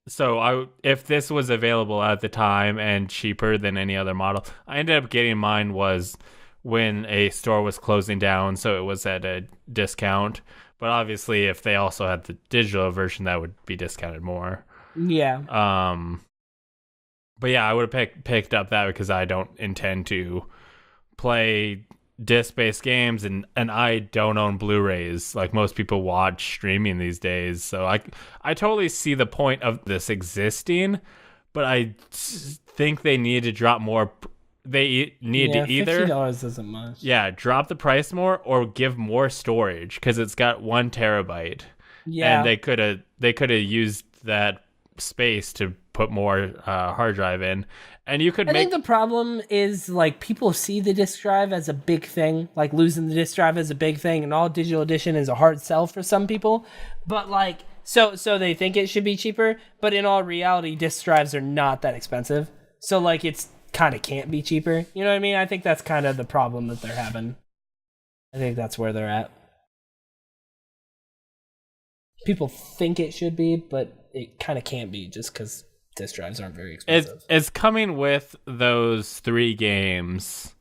So if this was available at the time and cheaper than any other model, I ended up getting mine was when a store was closing down, so it was at a discount. But obviously, if they also had the digital version, that would be discounted more. Yeah. But yeah, I would have picked up that because I don't intend to play disc-based games, and I don't own Blu-rays like most people watch streaming these days. So I totally see the point of this existing, but I think they need to drop more. They need to either $50 isn't much. Yeah, drop the price more or give more storage because it's got 1 terabyte. Yeah, and they could have used that space to put more hard drive in, and you could. I think the problem is people see the disc drive as a big thing, losing the disc drive as a big thing, and all digital edition is a hard sell for some people. But so they think it should be cheaper, but in all reality, disc drives are not that expensive. So it's kind of can't be cheaper. You know what I mean? I think that's kind of the problem that they're having. I think that's where they're at. People think it should be, but it kind of can't be just because disk drives aren't very expensive. It's coming with those 3 games.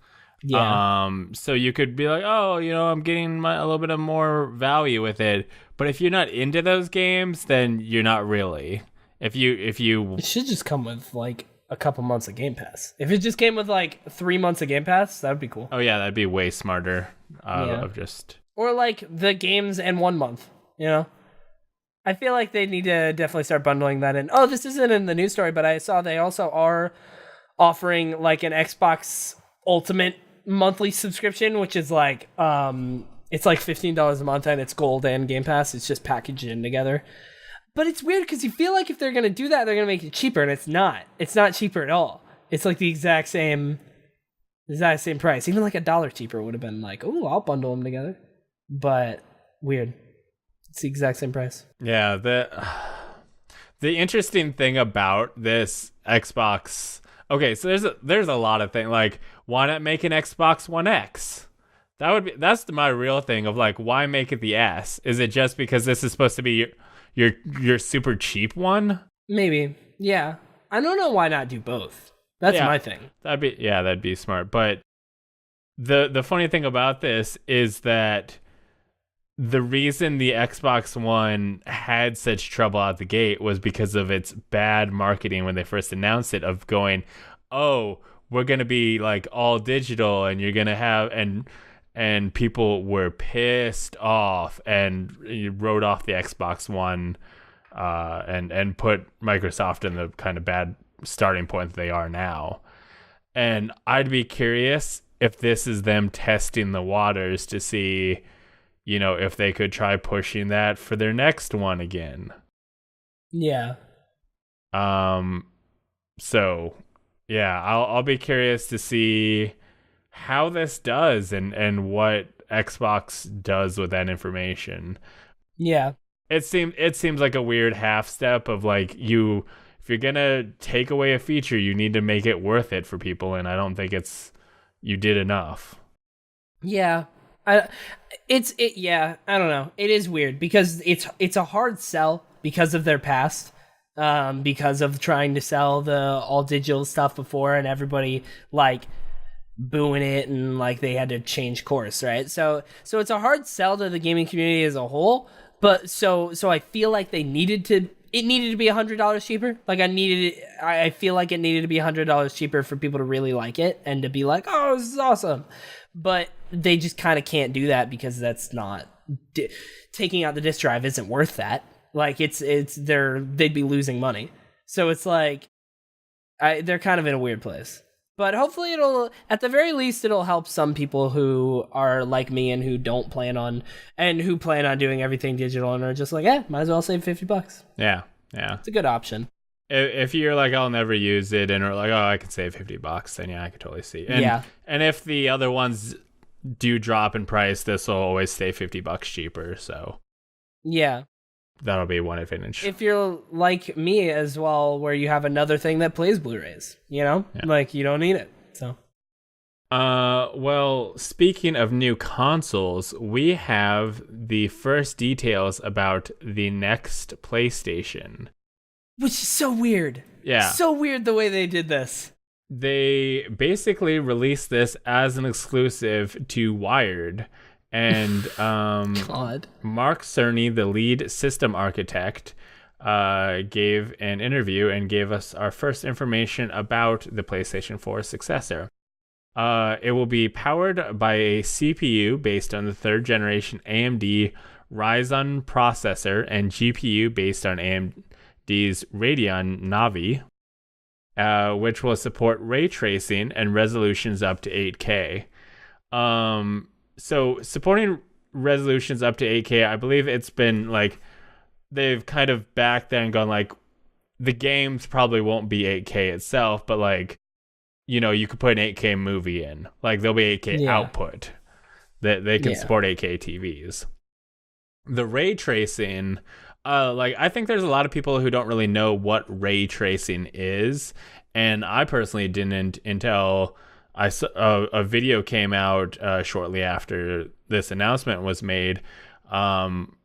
Yeah. So you could be like, oh, I'm getting a little bit of more value with it. But if you're not into those games, then you're not really. If you It should just come with like a couple months of Game Pass. If it just came with like 3 months of Game Pass, that would be cool. Oh yeah, that'd be way smarter. Of just Or like the games and 1 month. I feel like they need to definitely start bundling that in. Oh, this isn't in the news story, but I saw they also are offering like an Xbox Ultimate monthly subscription, which is like it's like $15 a month and it's gold and Game Pass. It's just packaged in together. But it's weird because you feel like if they're gonna do that, they're gonna make it cheaper, and it's not. It's not cheaper at all. It's like the exact same price. Even like $1 cheaper would have been like, oh, I'll bundle them together. But weird. It's the exact same price. Yeah, the interesting thing about this Xbox. Okay, so there's a lot of things, like, why not make an Xbox One X? That's my real thing of like, why make it the S? Is it just because this is supposed to be your super cheap one? Maybe. Yeah. I don't know why not do both. That's my thing. That'd be smart. But the funny thing about this is that the reason the Xbox One had such trouble out the gate was because of its bad marketing when they first announced it, of going, oh, we're going to be like all digital and you're going to have, and people were pissed off and wrote off the Xbox One and put Microsoft in the kind of bad starting point that they are now. And I'd be curious if this is them testing the waters to see, if they could try pushing that for their next one again. Yeah. So, yeah, I'll be curious to see how this does and what Xbox does with that information. Yeah. It seems like a weird half step of like, if you're gonna take away a feature, you need to make it worth it for people, and I don't think you did enough. Yeah. I don't know. It is weird because it's a hard sell because of their past, because of trying to sell the all digital stuff before and everybody like booing it and like they had to change course, right? So it's a hard sell to the gaming community as a whole. But so I feel like it needed to be $100 cheaper. Like I feel like it needed to be $100 cheaper for people to really like it and to be like, oh, this is awesome. But they just kind of can't do that because that's not taking out the disk drive isn't worth that. Like they'd be losing money. So it's like they're kind of in a weird place. But hopefully at the very least, it'll help some people who are like me and who plan on doing everything digital and are just like, might as well save $50. Yeah. It's a good option. If you're like, I'll never use it, and are like, oh, I could save $50, then yeah, I could totally see. And if the other ones do drop in price, this will always stay $50 cheaper. So yeah, that'll be one advantage. If you're like me as well, where you have another thing that plays Blu-rays, like you don't need it. So, well, speaking of new consoles, we have the first details about the next PlayStation. Which is so weird. Yeah. So weird the way they did this. They basically released this as an exclusive to Wired. And God. Mark Cerny, the lead system architect, gave an interview and gave us our first information about the PlayStation 4 successor. It will be powered by a CPU based on the third generation AMD Ryzen processor and GPU based on AMD's Radeon Navi, which will support ray tracing and resolutions up to 8K. So supporting resolutions up to 8K, I believe it's been like they've kind of back then gone like the games probably won't be 8K itself, but like, you could put an 8K movie in. Like there'll be 8K output that they can support 8K TVs. The ray tracing, I think there's a lot of people who don't really know what ray tracing is, and I personally didn't until I saw a video came out shortly after this announcement was made,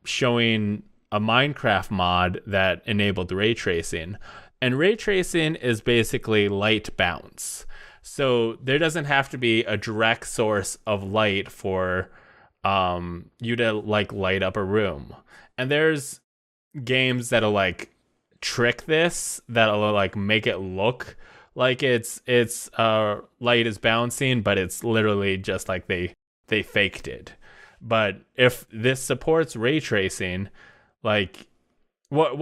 showing a Minecraft mod that enabled ray tracing. And ray tracing is basically light bounce. So there doesn't have to be a direct source of light for you to like light up a room. And there's games that'll like trick this, that'll like make it look like it's light is bouncing, but it's literally just like they faked it. But if this supports ray tracing, like what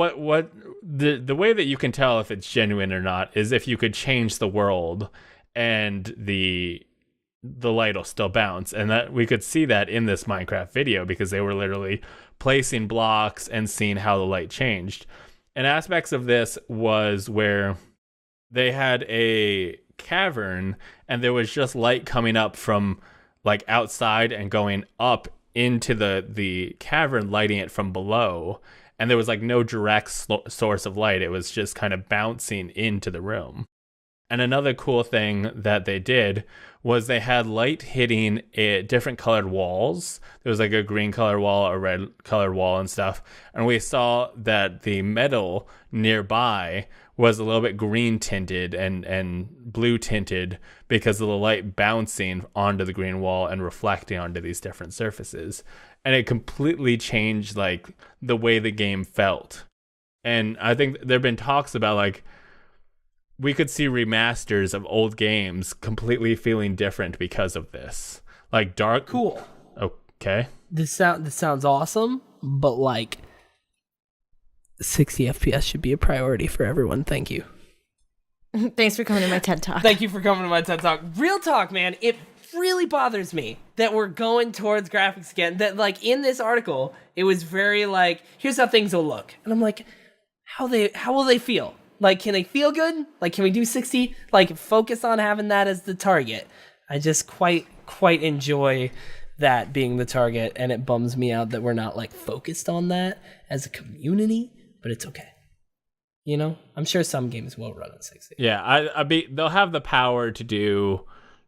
the way that you can tell if it's genuine or not is if you could change the world and the light will still bounce. And that we could see that in this Minecraft video because they were literally placing blocks and seeing how the light changed. And aspects of this was where they had a cavern and there was just light coming up from like outside and going up into the cavern, lighting it from below. And there was like no direct source of light. It was just kind of bouncing into the room. And another cool thing that they did was they had light hitting different colored walls. There was like a green colored wall, a red colored wall and stuff. And we saw that the metal nearby was a little bit green tinted and blue tinted because of the light bouncing onto the green wall and reflecting onto these different surfaces. And it completely changed like the way the game felt. And I think there have been talks about like we could see remasters of old games completely feeling different because of this. Like dark. Cool. Okay. This sounds awesome, but like 60 FPS should be a priority for everyone. Thank you. Thanks for coming to my TED Talk. Thank you for coming to my TED Talk. Real talk, man. It really bothers me that we're going towards graphics again. That like in this article, it was very like, here's how things will look. And I'm like, how will they feel? Like, can they feel good? Like, can we do 60? Like, focus on having that as the target. I just quite enjoy that being the target, and it bums me out that we're not, like, focused on that as a community, but it's okay. You know? I'm sure some games will run on 60. Yeah, they'll have the power to do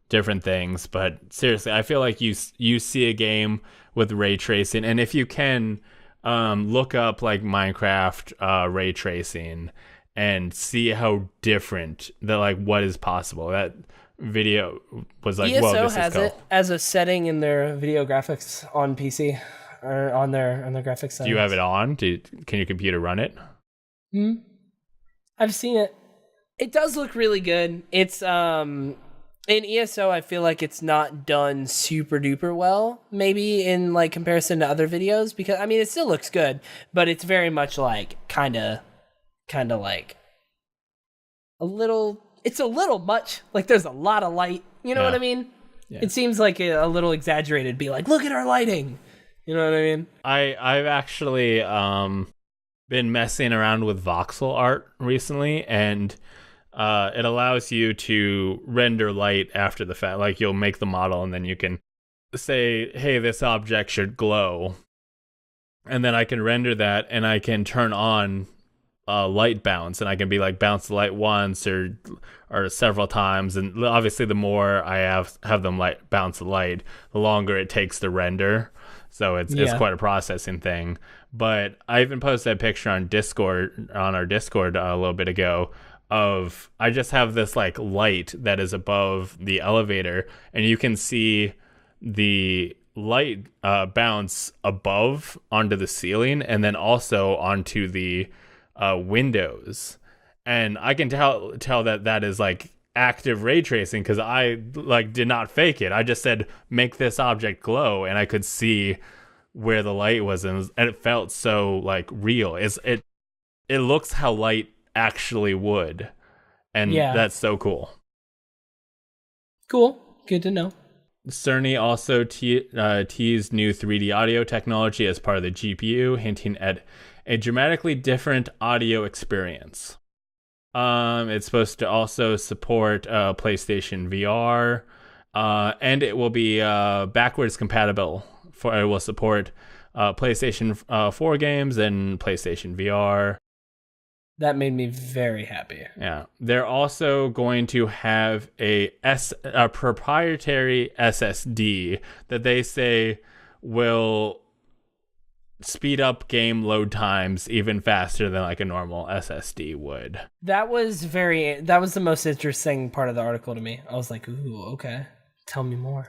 different things, but seriously, I feel like you see a game with ray tracing, and if you can look up, like, Minecraft ray tracing and see how different what is possible. That video was like, ESO whoa, this has is cool. it as a setting in their video graphics on PC or on their graphics settings. Do you have it on? Can your computer run it? I've seen it. It does look really good. It's in ESO, I feel like it's not done super duper well, maybe in like comparison to other videos, because I mean it still looks good, but it's very much like kind of like it's a little much. Like there's a lot of light. You know what I mean? Yeah. It seems like a little exaggerated. Be like, look at our lighting. You know what I mean? I've actually been messing around with voxel art recently, and it allows you to render light after the fact. Like you'll make the model and then you can say, hey, this object should glow. And then I can render that and I can turn on light bounce, and I can be like bounce the light once or several times, and obviously the more I have them bounce the light, the longer it takes to render. So it's quite a processing thing. But I even posted a picture on our Discord a little bit ago of I just have this like light that is above the elevator, and you can see the light bounce above onto the ceiling and then also onto the windows, and I can tell that is like active ray tracing because I like did not fake it. I just said make this object glow, and I could see where the light was, and it felt so like real. It looks how light actually would, and that's so cool. Cool, good to know. Cerny also teased new 3D audio technology as part of the GPU, hinting at a dramatically different audio experience. It's supposed to also support PlayStation VR, and it will be backwards compatible. It will support PlayStation 4 games and PlayStation VR. That made me very happy. Yeah, they're also going to have a proprietary SSD that they say will speed up game load times even faster than like a normal SSD would. That was the most interesting part of the article to me. I was like, ooh, okay. Tell me more.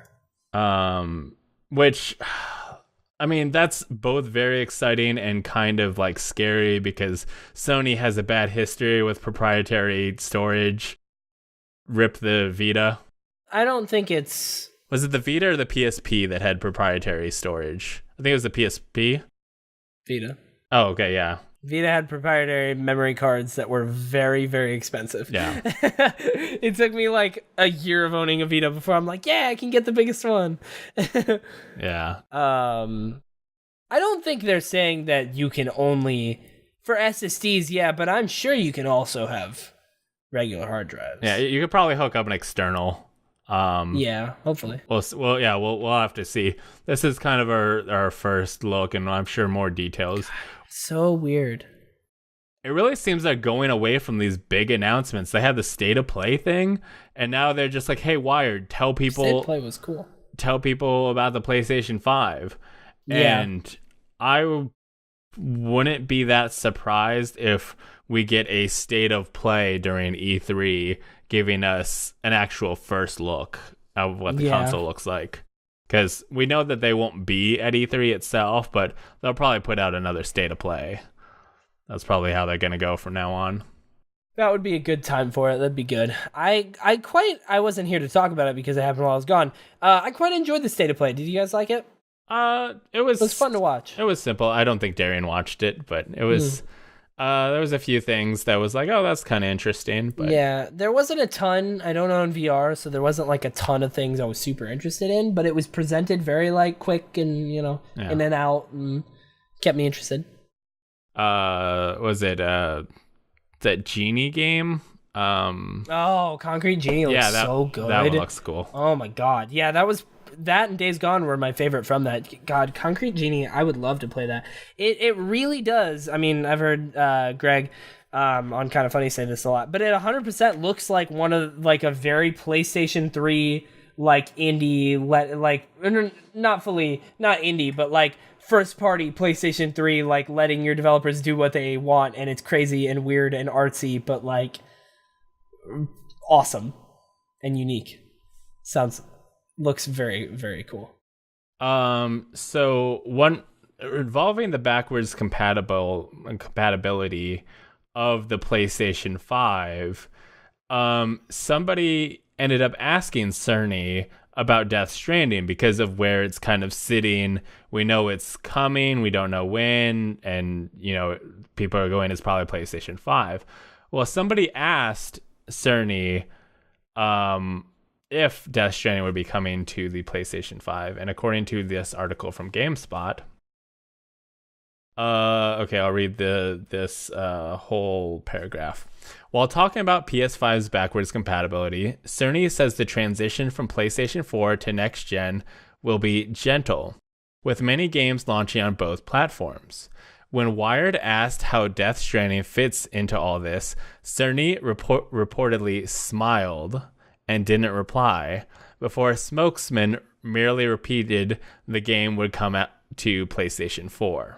Which, I mean, that's both very exciting and kind of like scary because Sony has a bad history with proprietary storage. Rip the Vita. I don't think it's... Was it the Vita or the PSP that had proprietary storage? I think it was the PSP. Vita. Oh, okay, yeah. Vita had proprietary memory cards that were very, very expensive. Yeah. It took me like a year of owning a Vita before I'm like, yeah, I can get the biggest one. Yeah. I don't think they're saying that you can only... For SSDs, yeah, but I'm sure you can also have regular hard drives. Yeah, you could probably hook up an external. Yeah, hopefully. We'll have to see. This is kind of our first look, and I'm sure more details. So weird. It really seems they're going away from these big announcements. They had the state of play thing, and now they're just like, "Hey, Wired, tell people." State of play was cool. Tell people about the PlayStation 5, Yeah. and I wouldn't be that surprised if we get a state of play during E3, giving us an actual first look of what the console looks like. Because we know that they won't be at E3 itself, but they'll probably put out another state of play. That's probably how they're going to go from now on. That would be a good time for it. That'd be good. I wasn't here to talk about it because it happened while I was gone. I quite enjoyed the state of play. Did you guys like it? It was fun to watch. It was simple. I don't think Darian watched it, but it was... there was a few things that was like, oh, that's kind of interesting. But yeah, there wasn't a ton. I don't own VR, so there wasn't like a ton of things I was super interested in, but it was presented very like quick and, in and out and kept me interested. Was it that Genie game? Concrete Genie looks so good. That one looks cool. Oh my god. Yeah, that and Days Gone were my favorite from that. God, Concrete Genie, I would love to play that. It really does. I mean, I've heard Greg on Kind of Funny say this a lot, but it 100% looks like one of like a very PlayStation 3 like indie, not indie, but like first party PlayStation 3, like letting your developers do what they want, and it's crazy and weird and artsy, but like awesome and unique. Looks very, very cool. So one involving the backwards compatibility of the PlayStation 5, somebody ended up asking Cerny about Death Stranding because of where it's kind of sitting. We know it's coming, we don't know when, and people are going, it's probably PlayStation 5. Well, somebody asked Cerny if Death Stranding would be coming to the PlayStation 5, and according to this article from GameSpot, I'll read this whole paragraph. While talking about PS5's backwards compatibility, Cerny says the transition from PlayStation 4 to next gen will be gentle, with many games launching on both platforms. When Wired asked how Death Stranding fits into all this, Cerny reportedly smiled and didn't reply, before a spokesman merely repeated the game would come out to PlayStation 4.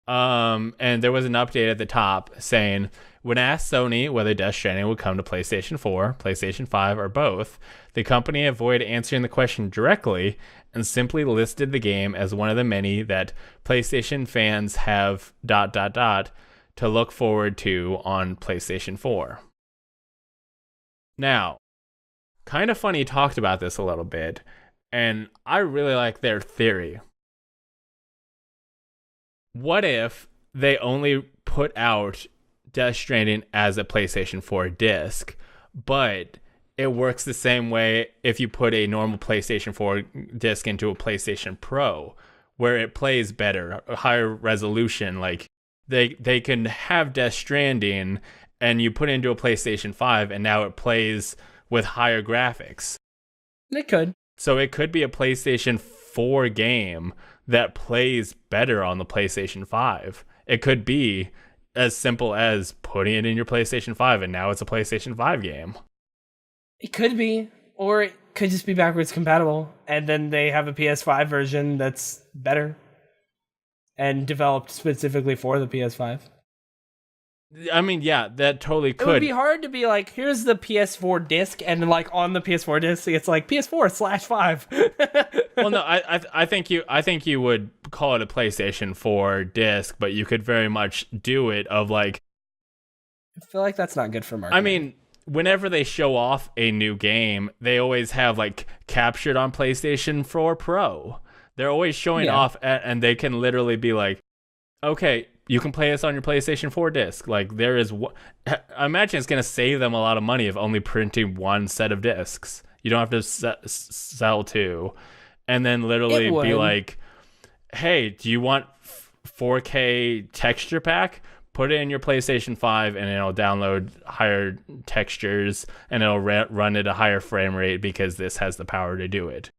And there was an update at the top saying, when asked Sony whether Death Stranding would come to PlayStation 4, PlayStation 5, or both, the company avoided answering the question directly and simply listed the game as one of the many that PlayStation fans have ... to look forward to on PlayStation 4. Now, Kind of Funny talked about this a little bit, and I really like their theory. What if they only put out Death Stranding as a PlayStation 4 disc, but it works the same way if you put a normal PlayStation 4 disc into a PlayStation Pro, where it plays better, a higher resolution. Like they can have Death Stranding and you put it into a PlayStation 5 and now it plays with higher graphics. It could. So it could be a PlayStation 4 game that plays better on the PlayStation 5. It could be as simple as putting it in your PlayStation 5 and now it's a PlayStation 5 game. It could be, or it could just be backwards compatible, and then they have a PS5 version that's better. and developed specifically for the PS5. I mean, yeah, that totally could. It would be hard to be like, here's the PS4 disc, and like on the PS4 disc, it's like PS4/5. Well, no, I think you would call it a PlayStation 4 disc, but you could very much do it of like. I feel like that's not good for marketing. I mean, whenever they show off a new game, they always have like captured on PlayStation 4 Pro. They're always showing off, and they can literally be like, okay, you can play this on your PlayStation 4 disc. Like, there is... I imagine it's going to save them a lot of money of only printing one set of discs. You don't have to sell two. And then literally be like, hey, do you want 4K texture pack? Put it in your PlayStation 5 and it'll download higher textures and it'll run at a higher frame rate because this has the power to do it.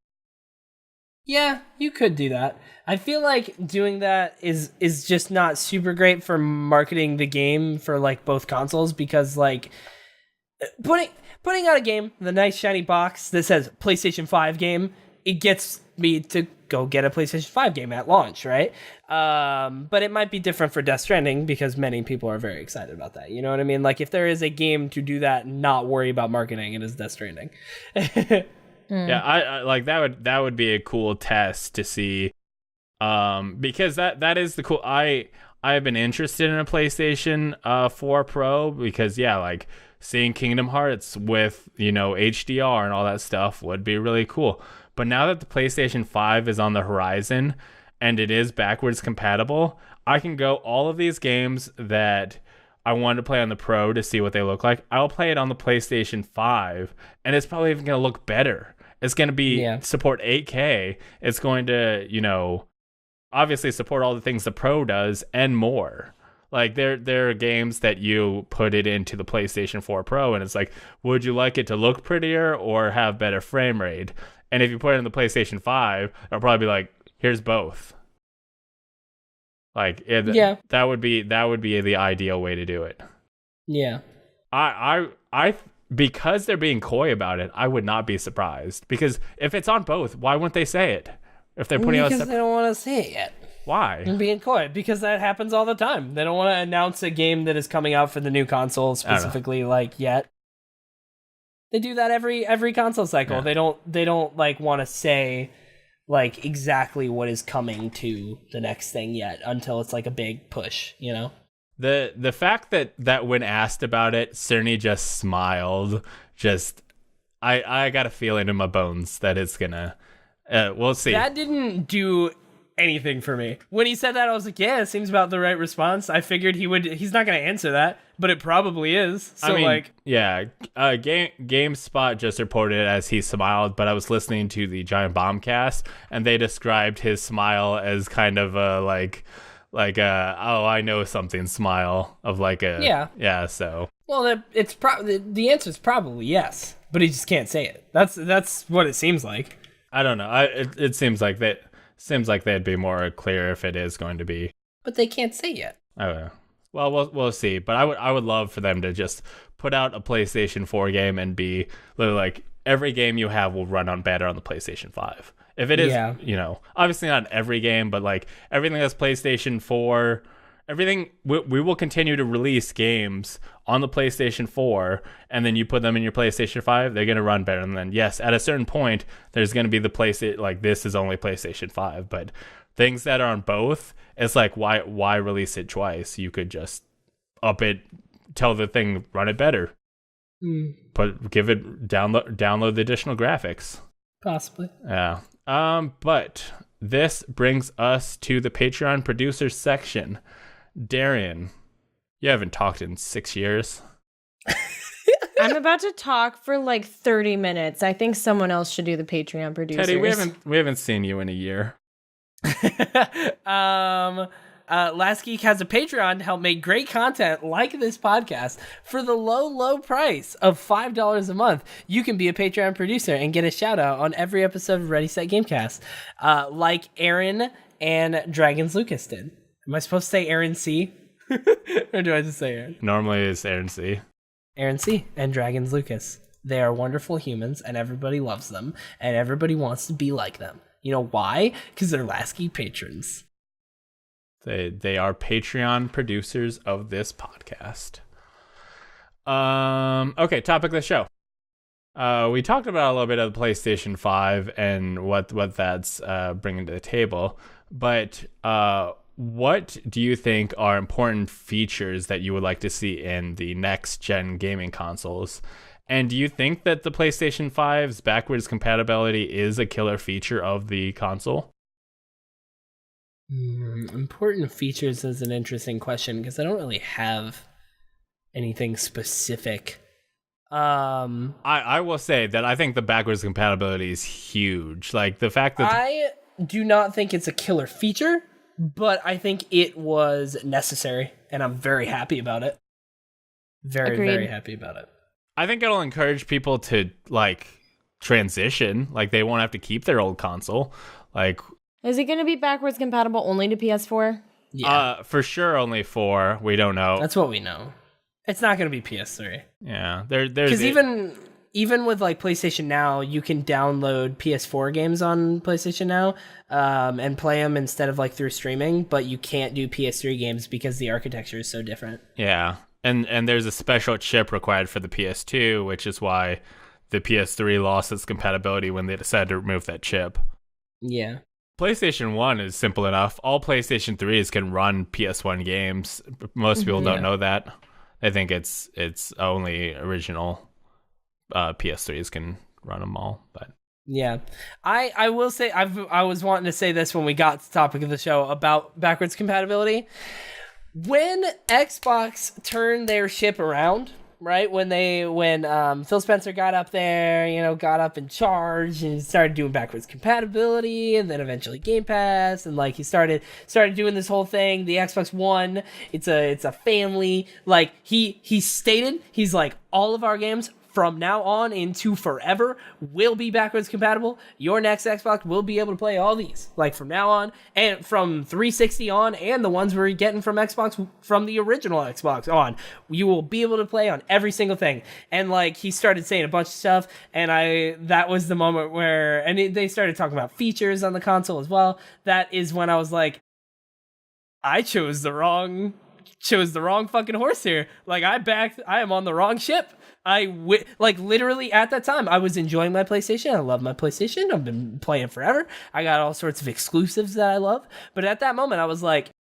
Yeah, you could do that. I feel like doing that is just not super great for marketing the game for like both consoles, because like putting out a game, the nice shiny box that says PlayStation 5 game, it gets me to go get a PlayStation 5 game at launch, right? But it might be different for Death Stranding because many people are very excited about that. You know what I mean? Like, if there is a game to do that and not worry about marketing, it is Death Stranding. Yeah, I like that would be a cool test to see, because that is the cool. I have been interested in a PlayStation 4 Pro because like seeing Kingdom Hearts with HDR and all that stuff would be really cool. But now that the PlayStation 5 is on the horizon and it is backwards compatible, I can go all of these games that I wanted to play on the Pro to see what they look like. I'll play it on the PlayStation 5, and it's probably even going to look better. It's going to be support 8K. It's going to, obviously support all the things the Pro does and more. Like, there are games that you put it into the PlayStation 4 Pro, and it's like, would you like it to look prettier or have better frame rate? And if you put it in the PlayStation 5, it'll probably be like, here's both. Like, that would be the ideal way to do it. Yeah. I because they're being coy about it, I would not be surprised. Because if it's on both, why wouldn't they say it? If they're putting because they don't want to say it yet. Why? And being coy, because that happens all the time. They don't want to announce a game that is coming out for the new console specifically, like, yet. They do that every console cycle. Yeah. They don't like want to say like exactly what is coming to the next thing yet until it's like a big push, The fact that when asked about it, Cerny just smiled. I got a feeling in my bones that it's gonna. We'll see. That didn't do anything for me. When he said that, I was like, yeah, it seems about the right response. I figured he's not going to answer that, but it probably is. So, GameSpot just reported it as he smiled, but I was listening to the Giant Bombcast, and they described his smile as kind of oh, I know something smile of like a... Yeah, so... Well, the answer is probably yes, but he just can't say it. That's what it seems like. I don't know. It seems like that... Seems like they'd be more clear if it is going to be. But they can't say yet. I don't know. Well, we'll see. But I would love for them to just put out a PlayStation 4 game and be literally like, every game you have will run on better on the PlayStation 5. If it is, obviously not every game, but like everything that's PlayStation 4, everything, we will continue to release games on the PlayStation 4, and then you put them in your PlayStation 5, they're going to run better. And then, yes, at a certain point, there's going to be the place like, this is only PlayStation 5. But things that are on both, it's like, why release it twice? You could just up it, tell the thing, run it better. Give it, download the additional graphics. Possibly. Yeah. But this brings us to the Patreon producers section. Darian, you haven't talked in 6 years. I'm about to talk for like 30 minutes. I think someone else should do the Patreon producers. Teddy, we haven't seen you in a year. Last Geek has a Patreon to help make great content like this podcast. For the low price of $5 a month, you can be a Patreon producer and get a shout out on every episode of Ready Set Gamecast, like Aaron and Dragons Lucas did. Am I supposed to say Aaron C? Or do I just say Aaron? Normally it's Aaron C. Aaron C. and Dragons Lucas. They are wonderful humans, and everybody loves them, and everybody wants to be like them. You know why? Because they're Lasky patrons. They are Patreon producers of this podcast. Okay, topic of the show. We talked about a little bit of the PlayStation 5 and what that's bringing to the table, but what do you think are important features that you would like to see in the next gen gaming consoles? And do you think that the PlayStation 5's backwards compatibility is a killer feature of the console? Important features is an interesting question because I don't really have anything specific. I will say that I think the backwards compatibility is huge. Like the fact that I do not think it's a killer feature, but I think it was necessary, and I'm very happy about it. Very, Agreed. very happy about it. I think it'll encourage people to like transition. Like they won't have to keep their old console. Like, Is it going to be backwards compatible only to PS4? Yeah, for sure, only 4. We don't know. that's what we know. It's not going to be PS3. Yeah, there's Because even with like PlayStation Now, you can download PS4 games on PlayStation Now and play them instead of like through streaming, but you can't do PS3 games because the architecture is so different. Yeah, and there's a special chip required for the PS2, which is why the PS3 lost its compatibility when they decided to remove that chip. Yeah. PlayStation 1 is simple enough. All PlayStation 3s can run PS1 games. Most people don't know that. I think it's only original PS3s can run them all. But Yeah. I will say, I was wanting to say this when we got to the topic of the show about backwards compatibility. When Xbox turned their ship around, right? When Phil Spencer got up there, got up in charge and started doing backwards compatibility, and then eventually Game Pass, and like he started doing this whole thing. The Xbox One, it's a family. Like he stated, he's like, all of our games from now on into forever will be backwards compatible. Your next Xbox will be able to play all these, like from now on, and from 360 on, and the ones we're getting from Xbox, from the original Xbox on, you will be able to play on every single thing. And like he started saying a bunch of stuff, and that was the moment where, and they started talking about features on the console as well. That is when I was like, I chose the wrong fucking horse here. Like I am on the wrong ship. Like literally at that time I was enjoying my PlayStation. I love my PlayStation. I've been playing forever. I got all sorts of exclusives that I love. But at that moment I was like,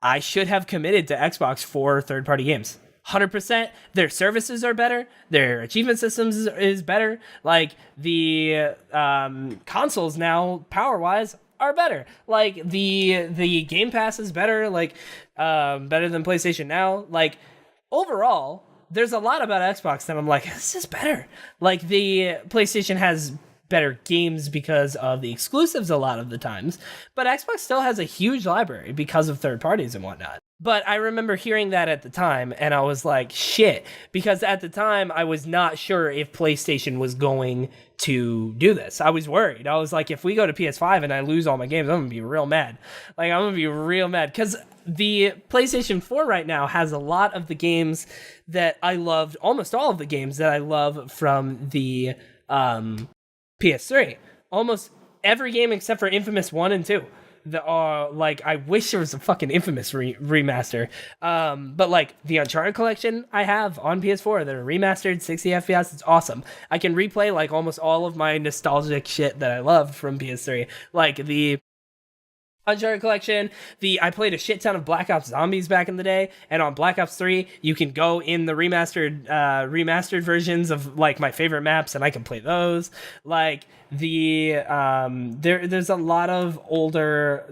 I should have committed to Xbox for third-party games. 100%. Their services are better. Their achievement systems is better. Like the consoles now, power-wise, are better. Like the Game Pass is better. Like better than PlayStation Now. Like overall, there's a lot about Xbox that I'm like, this is better. Like the PlayStation has better games because of the exclusives a lot of the times, but Xbox still has a huge library because of third parties and whatnot. But I remember hearing that at the time, and I was like, shit, because at the time I was not sure if PlayStation was going to do this. I was worried. I was like, if we go to PS5 and I lose all my games, I'm gonna be real mad. Like, I'm gonna be real mad, because the PlayStation 4 right now has a lot of the games that I loved, almost all of the games that I love from the PS3. Almost every game except for Infamous 1 and 2. That are like, I wish there was a fucking Infamous remaster. But like the Uncharted collection I have on PS4 that are remastered 60 FPS, it's awesome. I can replay like almost all of my nostalgic shit that I loved from PS3. Like the Uncharted collection, I played a shit ton of Black Ops Zombies back in the day, and on Black Ops 3 you can go in the remastered versions of like my favorite maps, and I can play those. Like the there's a lot of older,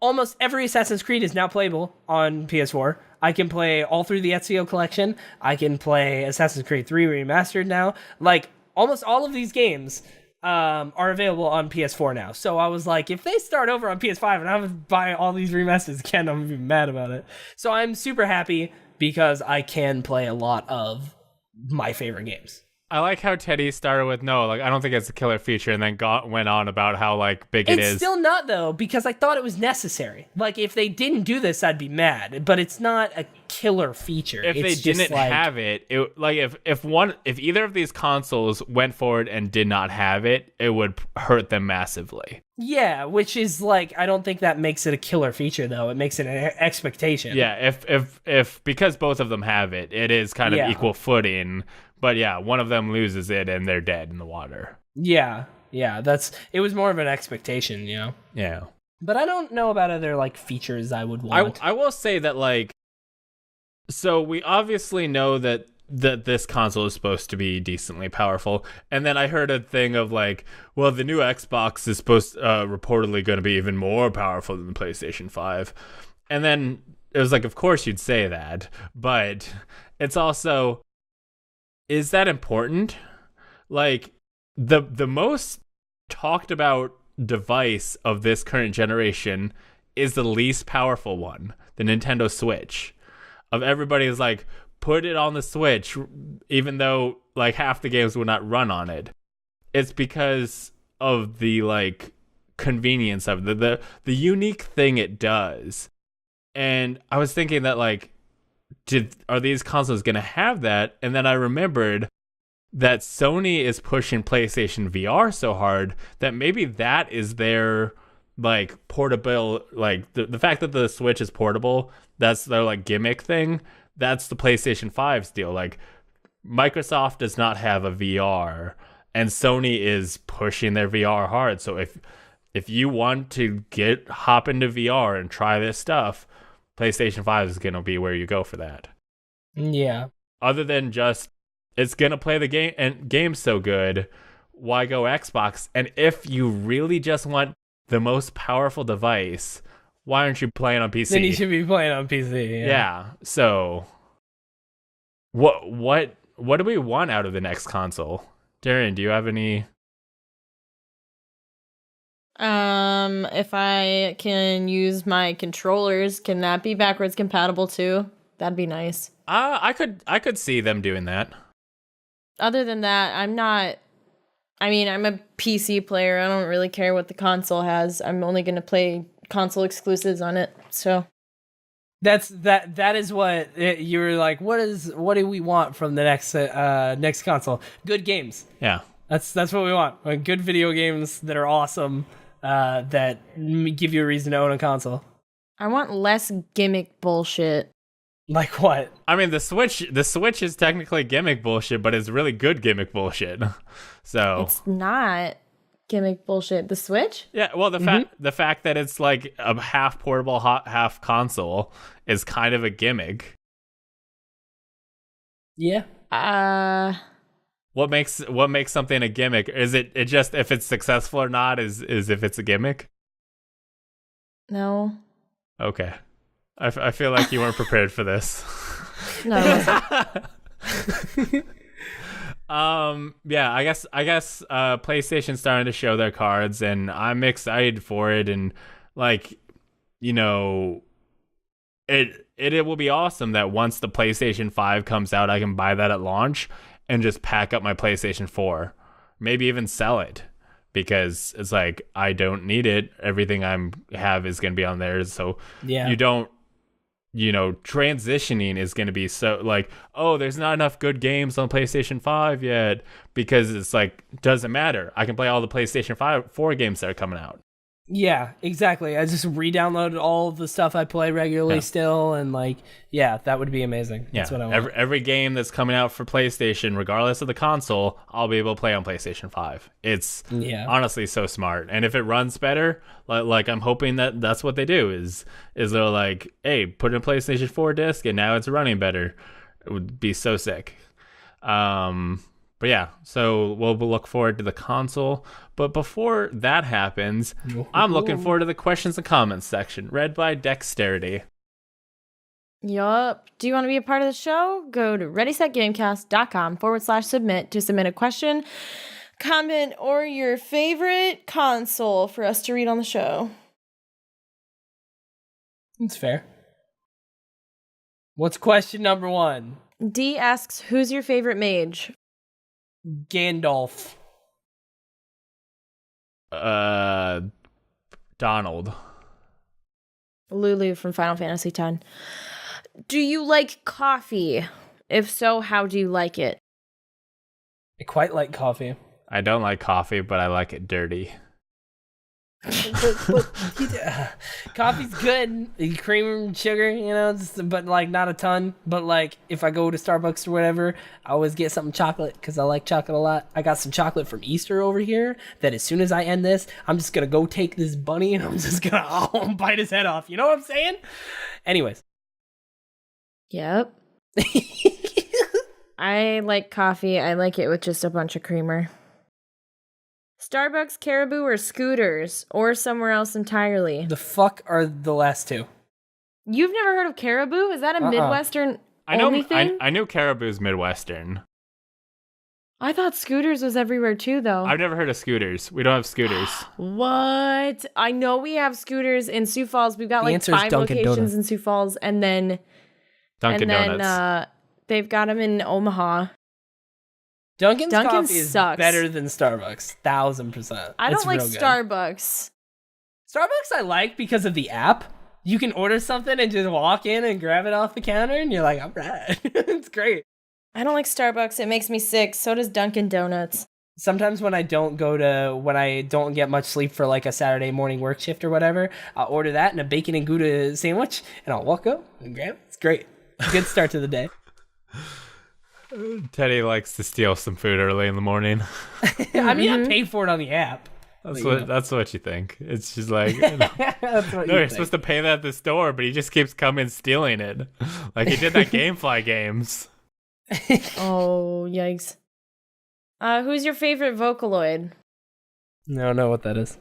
almost every Assassin's Creed is now playable on PS4. I can play all through the Ezio collection. I can play Assassin's Creed 3 remastered now. Like almost all of these games are available on PS4 now. So I was like, if they start over on PS5 and I'm buying all these remasters again, I'm gonna be mad about it. So I'm super happy because I can play a lot of my favorite games. I like how Teddy started with no, like I don't think it's a killer feature, and then went on about how like big it is. It's still not though, because I thought it was necessary. Like if they didn't do this, I'd be mad. But it's not a killer feature. If it's they just didn't have it, like if either of these consoles went forward and did not have it, it would hurt them massively. Yeah, which is like I don't think that makes it a killer feature though. It makes it an expectation. Yeah, if because both of them have it, it is kind of equal footing. But yeah, one of them loses it and they're dead in the water. Yeah, it was more of an expectation, you know. Yeah. But I don't know about other like features I would want. I will say that like, so we obviously know that this console is supposed to be decently powerful, and then I heard a thing of like, well, the new Xbox is reportedly going to be even more powerful than the PlayStation 5, and then it was like, of course you'd say that, but it's also, is that important? Like the most talked about device of this current generation is the least powerful one, the Nintendo Switch. Of everybody's like, put it on the Switch, even though like half the games would not run on it. It's because of the like convenience of the unique thing it does. And I was thinking that like, are these consoles going to have that? And then I remembered that Sony is pushing PlayStation VR so hard that maybe that is their like portable, like the fact that the Switch is portable, that's their like gimmick thing. That's the PlayStation 5's deal. Like Microsoft does not have a VR and Sony is pushing their VR hard. So if you want to hop into VR and try this stuff, PlayStation 5 is going to be where you go for that. Yeah. Other than just, it's going to play the game and game's so good, why go Xbox? And if you really just want the most powerful device, why aren't you playing on PC? Then you should be playing on PC. Yeah. So what do we want out of the next console? Darren, do you have any? If I can use my controllers, can that be backwards compatible too? That'd be nice. I could see them doing that. Other than that, I'm a PC player. I don't really care what the console has. I'm only going to play console exclusives on it. So that is what you were like, what do we want from the next console? Good games. Yeah. That's what we want. Like, good video games that are awesome, that give you a reason to own a console. I want less gimmick bullshit. Like what? I mean, the Switch is technically gimmick bullshit, but it's really good gimmick bullshit. So it's not gimmick bullshit. The Switch? Yeah, well, the fact that it's like a half portable, half console is kind of a gimmick. Yeah. What makes something a gimmick? Is it just if it's successful or not? Is if it's a gimmick? No. Okay. I feel like you weren't prepared for this. No. Yeah, I guess PlayStation's starting to show their cards, and I'm excited for it. And like, you know, it will be awesome that once the PlayStation 5 comes out, I can buy that at launch and just pack up my PlayStation 4, maybe even sell it, because it's like I don't need it. Everything I have is going to be on there, so yeah. You don't. You know, transitioning is going to be so like, oh, there's not enough good games on PlayStation 5 yet, because it's like, doesn't matter. I can play all the PlayStation 4 games that are coming out. Yeah, exactly. I just re-downloaded all the stuff I play regularly still, and like, yeah, that would be amazing. That's what I want. Every game that's coming out for PlayStation, regardless of the console, I'll be able to play on PlayStation 5. It's honestly so smart. And if it runs better, like I'm hoping that that's what they do, is they're like, hey, put in a PlayStation 4 disc and now it's running better. It would be so sick. But yeah, so we'll look forward to the console. But before that happens, I'm looking forward to the questions and comments section, read by Dexterity. Yup. Do you want to be a part of the show? Go to readysetgamecast.com/submit to submit a question, comment, or your favorite console for us to read on the show. That's fair. What's question number 1? D asks, who's your favorite mage? Gandalf. Donald. Lulu from Final Fantasy X. Do you like coffee? If so, how do you like it? I quite like coffee. I don't like coffee, but I like it dirty. Coffee's good. Cream and sugar, but like not a ton. But like if I go to Starbucks or whatever, I always get something chocolate because I like chocolate a lot. I got some chocolate from Easter over here that as soon as I end this, I'm just gonna go take this bunny and I'm just gonna bite his head off. You know what I'm saying? Anyways. Yep. I like coffee. I like it with just a bunch of creamer. Starbucks, Caribou, or Scooters, or somewhere else entirely. The fuck are the last two? You've never heard of Caribou? Is that a Midwestern only thing? I know Caribou's Midwestern. I thought Scooters was everywhere too, though. I've never heard of Scooters. We don't have Scooters. What? I know we have Scooters in Sioux Falls. We've got The like answer is 5 Dunkin' locations Donuts. in Sioux Falls, and then Donuts. They've got them in Omaha. Dunkin's Dunkin' coffee is sucks. better than Starbucks. 1000%. I don't It's like real good. Starbucks. Starbucks I like because of the app. You can order something and just walk in and grab it off the counter and you're like, all right. It's great. I don't like Starbucks. It makes me sick. So does Dunkin' Donuts. Sometimes when I don't get much sleep for like a Saturday morning work shift or whatever, I'll order that and a bacon and Gouda sandwich and I'll walk up and grab it. It's great. Good start to the day. Teddy likes to steal some food early in the morning. I mean, I paid for it on the app. That's what you think. It's just like, That's what no, you're supposed to pay that at the store, but he just keeps coming stealing it. Like he did that Gamefly games. Oh, yikes. Who's your favorite Vocaloid? I don't know what that is.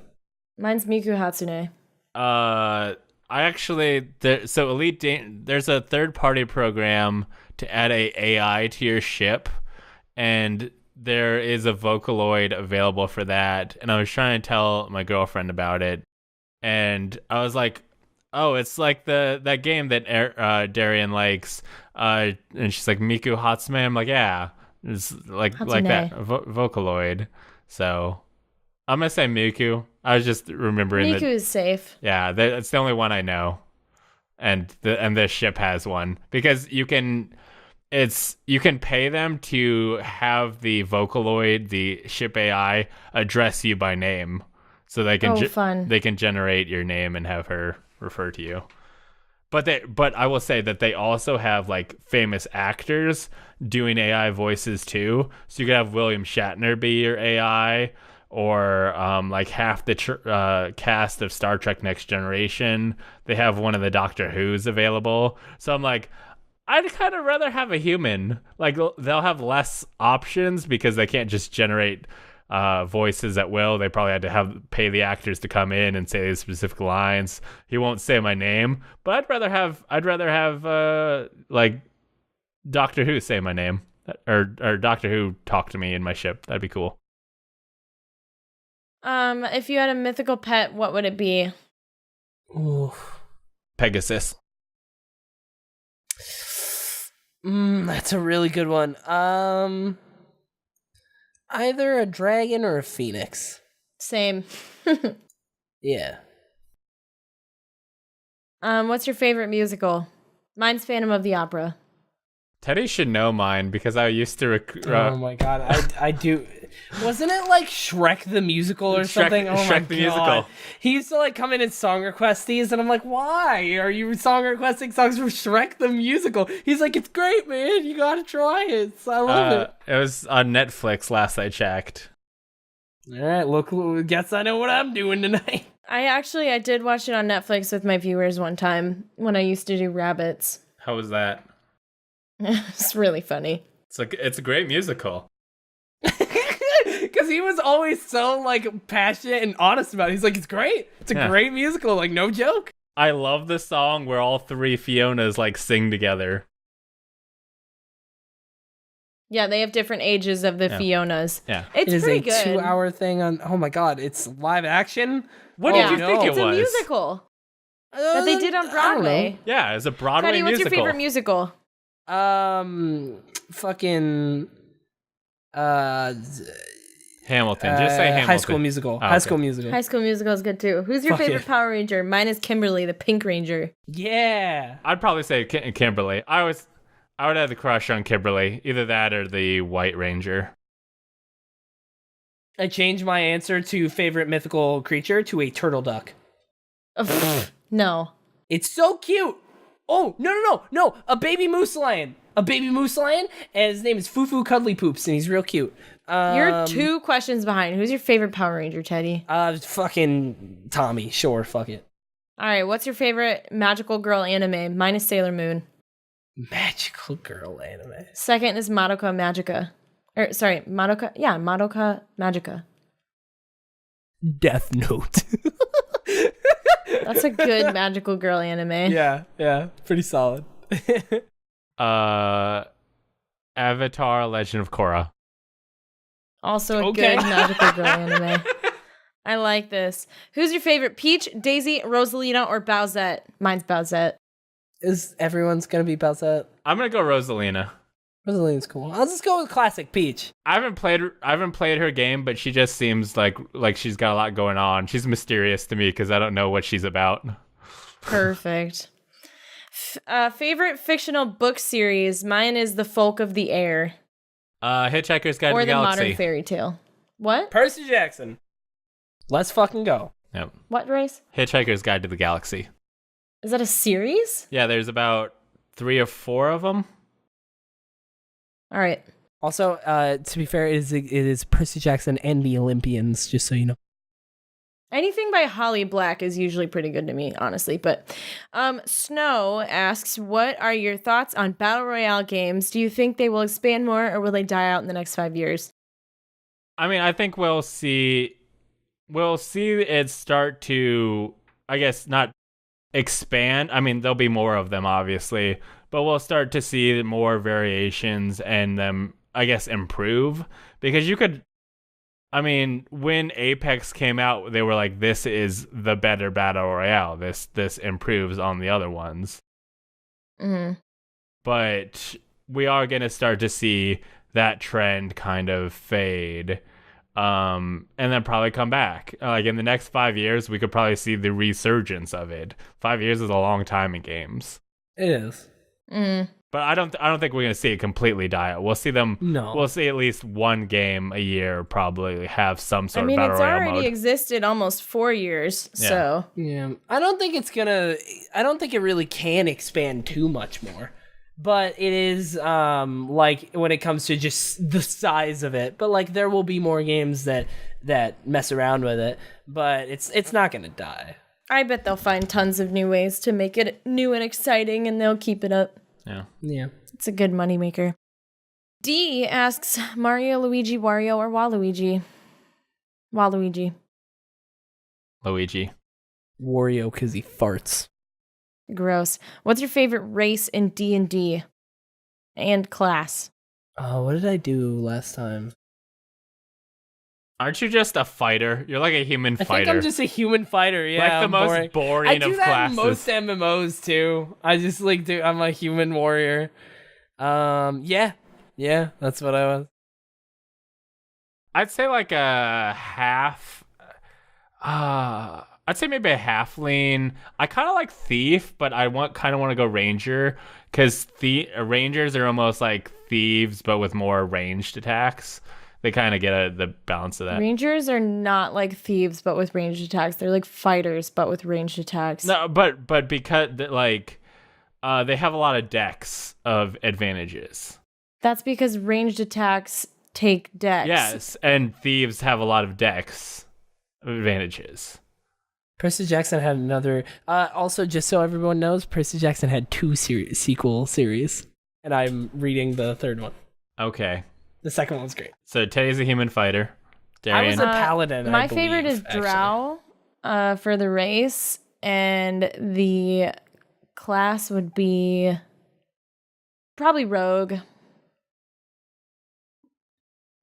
Mine's Miku Hatsune. I actually there's a third-party program to add a AI to your ship, and there is a Vocaloid available for that. And I was trying to tell my girlfriend about it, and I was like, "Oh, it's like that game that Darian likes." And she's like, "Miku Hatsune." I'm like, "Yeah, it's like that Vocaloid." So I'm gonna say Miku. I was just remembering Miku is safe. Yeah, that's the only one I know, and the ship has one because you can pay them to have the Vocaloid, the ship AI, address you by name, so they can they can generate your name and have her refer to you. But I will say that they also have like famous actors doing AI voices too, so you could have William Shatner be your AI. Or like half the cast of Star Trek Next Generation. They have one of the Doctor Who's available. So I'm like, I'd kind of rather have a human. Like they'll have less options because they can't just generate voices at will. They probably had to pay the actors to come in and say these specific lines. He won't say my name, but I'd rather have like Doctor Who say my name or Doctor Who talk to me in my ship. That'd be cool. If you had a mythical pet, what would it be? Ooh. Pegasus. That's a really good one. Either a dragon or a phoenix. Same. Yeah. What's your favorite musical? Mine's Phantom of the Opera. Teddy should know mine because I used to oh my god, I do. Wasn't it like Shrek the Musical or something? Oh my Shrek the Musical. He used to like come in and song request these, and I'm like, why are you song requesting songs from Shrek the Musical? He's like, it's great, man. You gotta try it. I love it. It was on Netflix last I checked. All right, look, guess I know what I'm doing tonight. I did watch it on Netflix with my viewers one time when I used to do rabbits. How was that? It's really funny. It's a great musical. Because he was always so like passionate and honest about it. He's like, it's great. It's a great musical. Like, no joke. I love the song where all three Fionas like sing together. Yeah, they have different ages of the Fionas. Yeah. It's pretty good. It is a 2-hour thing on. Oh my god, it's live action. What did you think it it's was? It's a musical that they did on Broadway. Yeah, it's a Broadway Cuddy, musical. what's your favorite musical? Fucking Hamilton. Just say Hamilton. High School Musical. Oh, High okay. School Musical. High School Musical is good too. Who's your Fuck favorite yeah. Power Ranger? Mine is Kimberly, the Pink Ranger. Yeah. I'd probably say Kimberly. I would have the crush on Kimberly. Either that or the White Ranger. I changed my answer to favorite mythical creature to a turtle duck. No. It's so cute. Oh, no. A baby moose lion. And his name is Fufu Cuddly Poops, and he's real cute. You're 2 questions behind. Who's your favorite Power Ranger, Teddy? Fucking Tommy. Sure, fuck it. All right, what's your favorite magical girl anime? Mine is Sailor Moon. Magical girl anime. Second is Madoka Magica. Madoka Magica. Death Note. That's a good magical girl anime. Yeah, pretty solid. Avatar: Legend of Korra. Also a Okay. good magical girl anime. I like this. Who's your favorite? Peach, Daisy, Rosalina, or Bowsette? Mine's Bowsette. Is everyone's gonna be Bowsette? I'm gonna go Rosalina. Rosalina's cool. I'll just go with classic Peach. I haven't played her game, but she just seems like she's got a lot going on. She's mysterious to me because I don't know what she's about. Perfect. Favorite fictional book series? Mine is The Folk of the Air. Hitchhiker's Guide to Or the the Galaxy. Modern Fairy Tale. What? Percy Jackson. Let's fucking go. Yep. What race? Hitchhiker's Guide to the Galaxy. Is that a series? Yeah, there's about 3 or 4 of them. All right. Also, to be fair, it is Percy Jackson and the Olympians, just so you know. Anything by Holly Black is usually pretty good to me, honestly. But Snow asks, what are your thoughts on Battle Royale games? Do you think they will expand more or will they die out in the next 5 years? I mean, I think we'll see it start to, I guess, not expand. I mean, there'll be more of them, obviously, but we'll start to see more variations and them, I guess, improve. Because when Apex came out, they were like, this is the better Battle Royale. This improves on the other ones. Mm-hmm. But we are going to start to see that trend kind of fade. And then probably come back. Like in the next 5 years, we could probably see the resurgence of it. 5 years is a long time in games. It is. Mm. But I don't think we're gonna see it completely die out. We'll see them. No. We'll see at least one game a year probably have some sort of battle it's royale already mode. existed almost 4 years, Yeah. so. Yeah. I don't think it really can expand too much more. But it is like when it comes to just the size of it. But like there will be more games that mess around with it. But it's not gonna die. I bet they'll find tons of new ways to make it new and exciting, and they'll keep it up. Yeah. It's a good moneymaker. D asks, Mario, Luigi, Wario, or Waluigi? Waluigi. Luigi. Wario because he farts. Gross. What's your favorite race in D&D? And class? Oh, what did I do last time? Aren't you just a fighter? You're like a human I fighter. think I'm just a human fighter. Yeah, like the I'm most boring I do of that classes. in most MMOs too. I just I'm a human warrior. Yeah, that's what I was. I'd say like a half. I'd say maybe a half lean. I kind of like thief, but I kind of want to go ranger because rangers are almost like thieves, but with more ranged attacks. They kind of get the balance of that. Rangers are not like thieves, but with ranged attacks. They're like fighters, but with ranged attacks. No, but because they have a lot of decks of advantages. That's because ranged attacks take decks. Yes, and thieves have a lot of decks of advantages. Percy Jackson had another. Also, just so everyone knows, Percy Jackson had 2 sequel series, and I'm reading the 3rd one. Okay. The 2nd one's great. So Teddy's a human fighter. Darian. I was a paladin. My I believe, favorite is actually. Drow for the race, and the class would be probably rogue.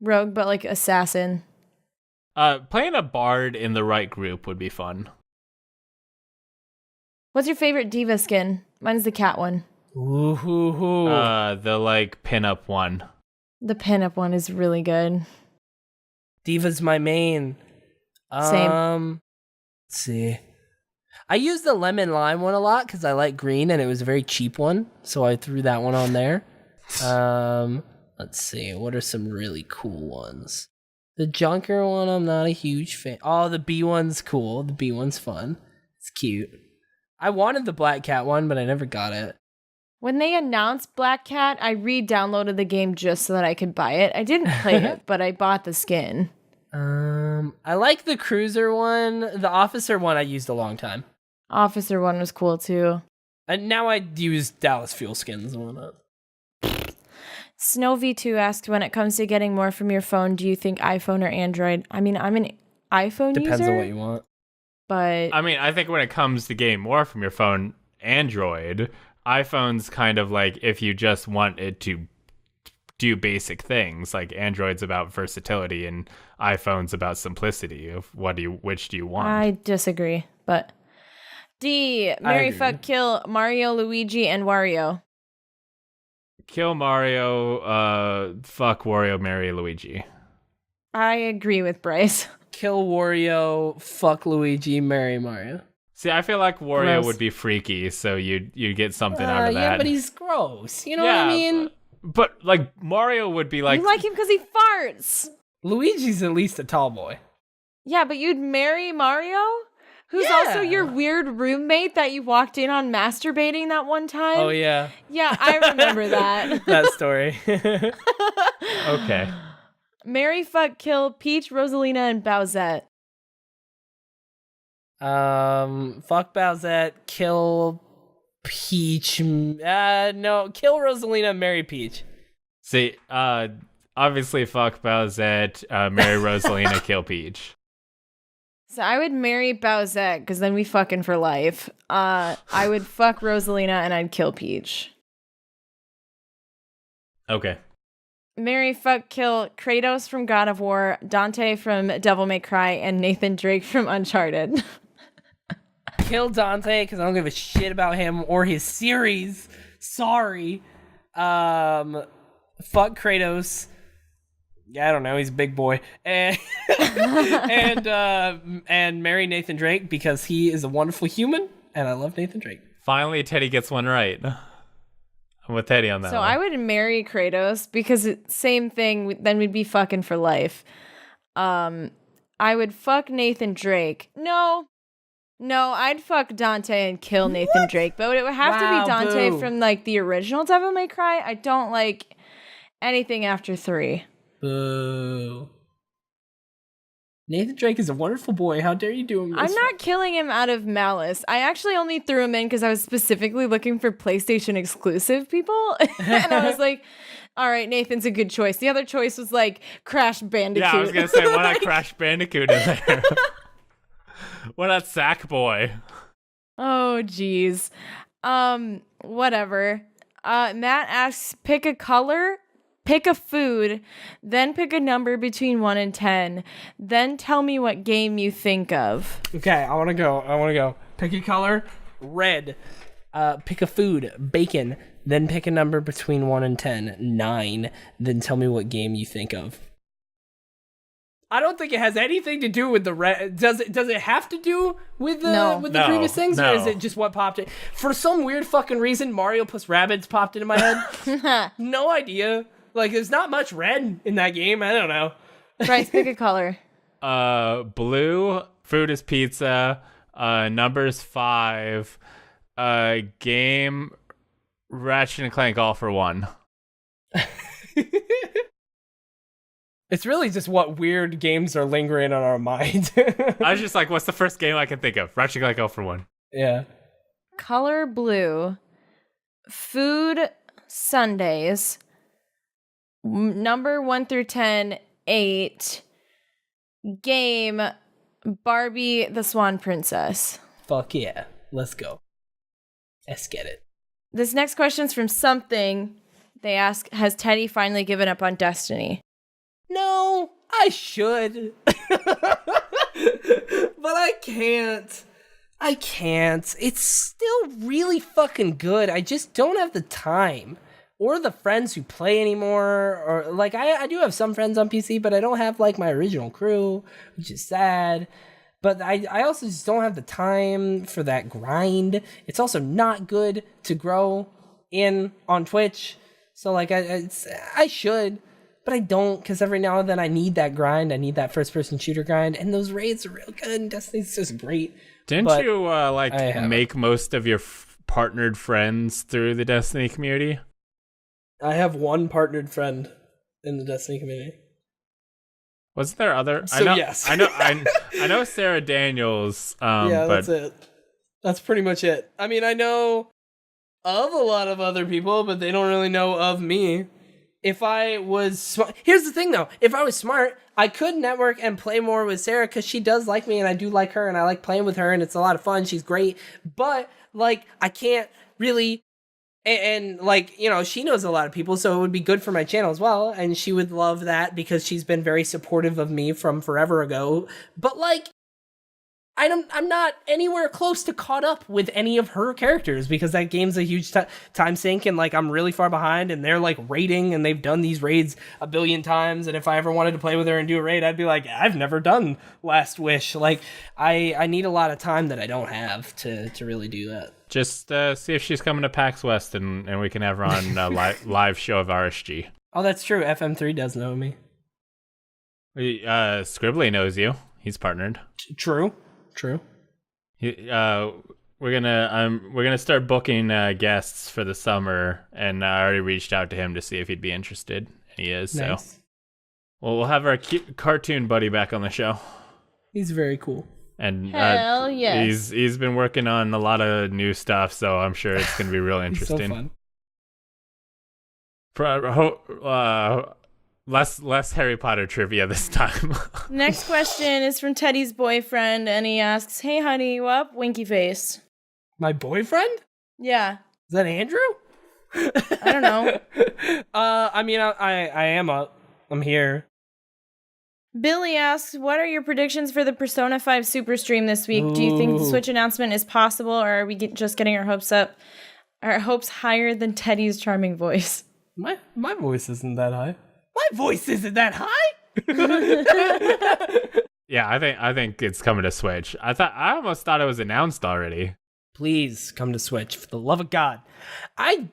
Rogue, but like assassin. Playing a bard in the right group would be fun. What's your favorite diva skin? Mine's the cat one. Ooh. The like pinup one. The pinup one is really good. Diva's my main. Same. Let's see. I use the lemon lime one a lot because I like green and it was a very cheap one, so I threw that one on there. Let's see. What are some really cool ones? The Junker one, I'm not a huge fan. Oh, the B one's cool. The B one's fun. It's cute. I wanted the Black Cat one, but I never got it. When they announced Black Cat, I re-downloaded the game just so that I could buy it. I didn't play it, but I bought the skin. I like the Cruiser one. The Officer one I used a long time. Officer one was cool too. And now I use Dallas Fuel skins and whatnot. Snow V2 asked, when it comes to getting more from your phone, do you think iPhone or Android? I mean, I'm an iPhone user. Depends on what you want. But I mean, I think when it comes to getting more from your phone, Android, iPhone's kind of like if you just want it to do basic things. Like Android's about versatility and iPhone's about simplicity of which do you want? I disagree, but D, marry, fuck, kill Mario, Luigi, and Wario. Kill Mario, fuck Wario, marry Luigi. I agree with Bryce. Kill Wario, fuck Luigi, marry Mario. See, I feel like Wario Gross. would be freaky, so you get something out of that. Yeah, but he's gross. You know what I mean? But like Mario would be like, You like him because he farts. Luigi's at least a tall boy. Yeah, but you'd marry Mario? Who's also your weird roommate that you walked in on masturbating that one time? Oh, yeah. Yeah, I remember that. That story. okay. Marry, fuck, kill Peach, Rosalina, and Bowsette. Fuck Bowsette, kill Peach. No, kill Rosalina, marry Peach. See, obviously fuck Bowsette, marry Rosalina, kill Peach. So I would marry Bowsette because then we fucking for life. I would fuck Rosalina and I'd kill Peach. Okay. Marry, fuck, kill Kratos from God of War, Dante from Devil May Cry, and Nathan Drake from Uncharted. Kill Dante because I don't give a shit about him or his series. Sorry. Fuck Kratos. Yeah, I don't know. He's a big boy. And and marry Nathan Drake because he is a wonderful human and I love Nathan Drake. Finally, Teddy gets one right. I'm with Teddy on that So one. I would marry Kratos because same thing, then we'd be fucking for life. I would fuck Nathan Drake. No, I'd fuck Dante and kill Nathan Drake, but it would have to be Dante boo. from like the original Devil May Cry. I don't like anything after 3. Boo. Nathan Drake is a wonderful boy. How dare you do him this I'm not killing him out of malice. I actually only threw him in because I was specifically looking for PlayStation exclusive people. And I was like, all right, Nathan's a good choice. The other choice was like Crash Bandicoot. Yeah, I was going to say, why not Crash Bandicoot in there? Why not Sackboy? Oh, geez. Whatever. Matt asks, pick a color, pick a food, then pick a number between 1 and 10. Then tell me what game you think of. Okay, I want to go. Pick a color, red. Pick a food, bacon. Then pick a number between 1 and 10, 9. Then tell me what game you think of. I don't think it has anything to do with the red. Does it have to do with the previous things, or is it just what popped in? For some weird fucking reason, Mario plus Rabbids popped into my head. No idea. Like, there's not much red in that game. I don't know. Bryce, pick a color. Blue. Food is pizza. Numbers 5. Game. Ratchet and Clank All for One. It's really just what weird games are lingering on our mind. I was just like, what's the first game I can think of? Ratchet and Clank All for One. Yeah. Color blue. Food Sundays. Number 1 through 10, 8. Game Barbie the Swan Princess. Fuck yeah. Let's go. Let's get it. This next question's from Something. They ask, has Teddy finally given up on Destiny? No, I should. But I can't. It's still really fucking good. I just don't have the time or the friends who play anymore. Or like I do have some friends on PC, but I don't have like my original crew, which is sad. But I also just don't have the time for that grind. It's also not good to grow on Twitch. So like I should, but I don't, because every now and then I need that grind. I need that first person shooter grind, and those raids are real good. And Destiny's just great. Didn't you make most of your partnered friends through the Destiny community? I have one partnered friend in the Destiny community. Wasn't there other? So yes. I know Sarah Daniels. Yeah, but that's it. That's pretty much it. I mean, I know of a lot of other people, but they don't really know of me. If I was smart, here's the thing though. If I was smart, I could network and play more with Sarah, because she does like me and I do like her and I like playing with her and it's a lot of fun. She's great, but like I can't really. And like, you know, she knows a lot of people, so it would be good for my channel as well. And she would love that because she's been very supportive of me from forever ago. But like, I'm not anywhere close to caught up with any of her characters, because that game's a huge time sink, and like I'm really far behind, and they're like raiding, and they've done these raids a billion times. And if I ever wanted to play with her and do a raid, I'd be like, I've never done Last Wish. Like I need a lot of time that I don't have to really do that. Just see if she's coming to PAX West, and we can have her on a live show of RSG. Oh, that's true. FM3 does know me. Scribbly knows you. He's partnered. True. We're gonna start booking guests for the summer, and I already reached out to him to see if he'd be interested. And he is. Nice. So we'll have our cute cartoon buddy back on the show. He's very cool. And hell yes. He's been working on a lot of new stuff, so I'm sure it's gonna be real interesting. So fun. Less Harry Potter trivia this time. Next question is from Teddy's boyfriend, and he asks, "Hey, honey, you up?" Winky face. My boyfriend? Yeah. Is that Andrew? I don't know. I mean, I am up. I'm here. Billy asks, "What are your predictions for the Persona 5 Super Stream this week? Do you think the Switch announcement is possible, or are we just getting our hopes up? Our hopes higher than Teddy's charming voice?" My voice isn't that high. My voice isn't that high. Yeah, I think it's coming to Switch. I almost thought it was announced already. Please come to Switch, for the love of God. I